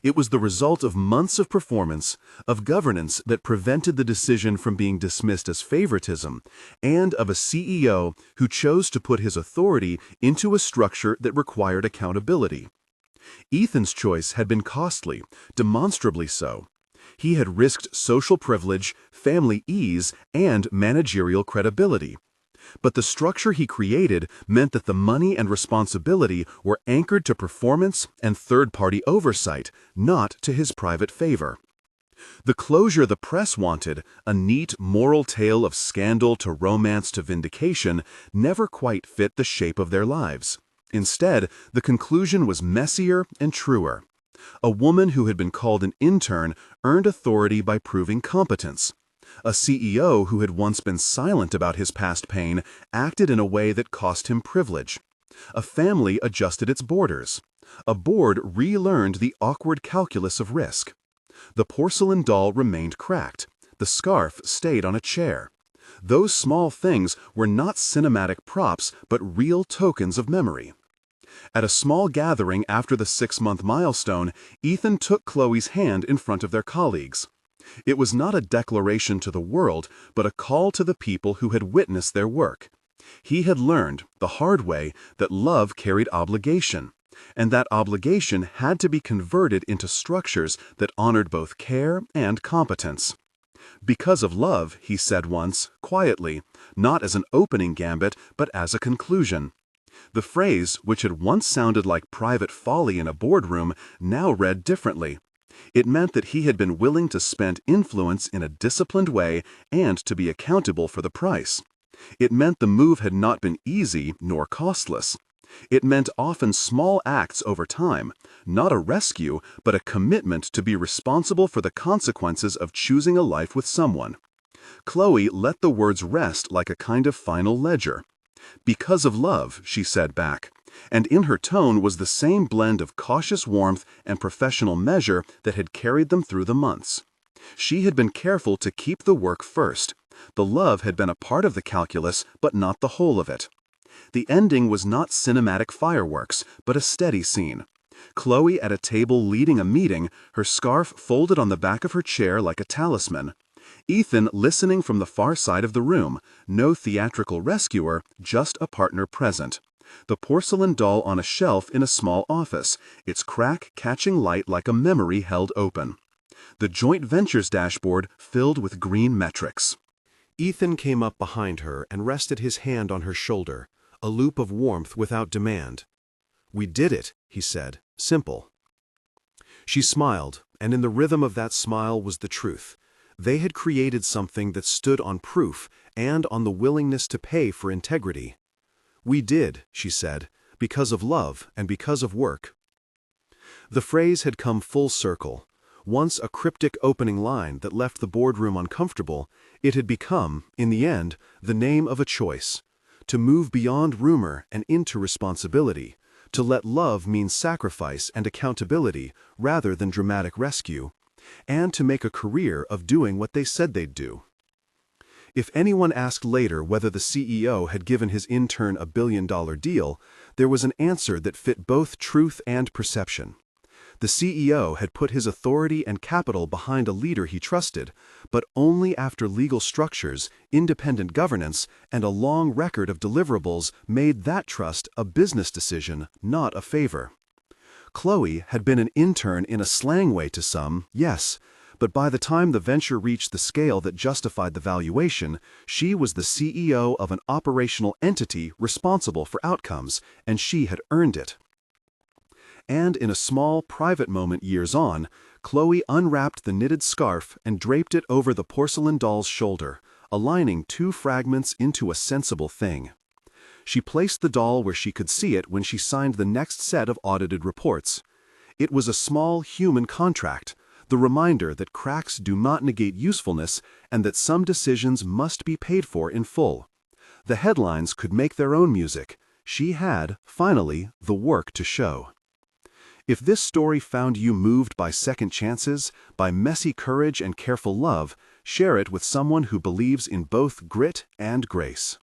It was the result of months of performance, of governance that prevented the decision from being dismissed as favoritism, and of a CEO who chose to put his authority into a structure that required accountability. Ethan's choice had been costly, demonstrably so. He had risked social privilege, family ease, and managerial credibility. But the structure he created meant that the money and responsibility were anchored to performance and third-party oversight, not to his private favor. The closure the press wanted, a neat moral tale of scandal to romance to vindication, never quite fit the shape of their lives. Instead, the conclusion was messier and truer. A woman who had been called an intern earned authority by proving competence. A CEO who had once been silent about his past pain acted in a way that cost him privilege. A family adjusted its borders. A board relearned the awkward calculus of risk. The porcelain doll remained cracked. The scarf stayed on a chair. Those small things were not cinematic props, but real tokens of memory. At a small gathering after the 6-month milestone, Ethan took Chloe's hand in front of their colleagues. It was not a declaration to the world, but a call to the people who had witnessed their work. He had learned, the hard way, that love carried obligation, and that obligation had to be converted into structures that honored both care and competence. "Because of love," he said once, quietly, not as an opening gambit, but as a conclusion. The phrase, which had once sounded like private folly in a boardroom, now read differently. It meant that he had been willing to spend influence in a disciplined way and to be accountable for the price. It meant the move had not been easy nor costless. It meant often small acts over time, not a rescue, but a commitment to be responsible for the consequences of choosing a life with someone. Chloe let the words rest like a kind of final ledger. "Because of love," she said back, and in her tone was the same blend of cautious warmth and professional measure that had carried them through the months. She had been careful to keep the work first. The love had been a part of the calculus, but not the whole of it. The ending was not cinematic fireworks, but a steady scene. Chloe at a table leading a meeting, her scarf folded on the back of her chair like a talisman. Ethan listening from the far side of the room, no theatrical rescuer, just a partner present. The porcelain doll on a shelf in a small office, its crack catching light like a memory held open. The joint ventures dashboard filled with green metrics. Ethan came up behind her and rested his hand on her shoulder, a loop of warmth without demand. "We did it," he said. "Simple." She smiled, and in the rhythm of that smile was the truth. They had created something that stood on proof and on the willingness to pay for integrity. "We did," she said, "because of love and because of work." The phrase had come full circle. Once a cryptic opening line that left the boardroom uncomfortable, it had become, in the end, the name of a choice: to move beyond rumor and into responsibility, to let love mean sacrifice and accountability rather than dramatic rescue, and to make a career of doing what they said they'd do. If anyone asked later whether the CEO had given his intern a billion-dollar deal, there was an answer that fit both truth and perception. The CEO had put his authority and capital behind a leader he trusted, but only after legal structures, independent governance, and a long record of deliverables made that trust a business decision, not a favor. Chloe had been an intern in a slang way to some, yes, but by the time the venture reached the scale that justified the valuation, she was the CEO of an operational entity responsible for outcomes, and she had earned it. And in a small, private moment years on, Chloe unwrapped the knitted scarf and draped it over the porcelain doll's shoulder, aligning two fragments into a sensible thing. She placed the doll where she could see it when she signed the next set of audited reports. It was a small human contract, the reminder that cracks do not negate usefulness and that some decisions must be paid for in full. The headlines could make their own music. She had, finally, the work to show. If this story found you moved by second chances, by messy courage and careful love, share it with someone who believes in both grit and grace.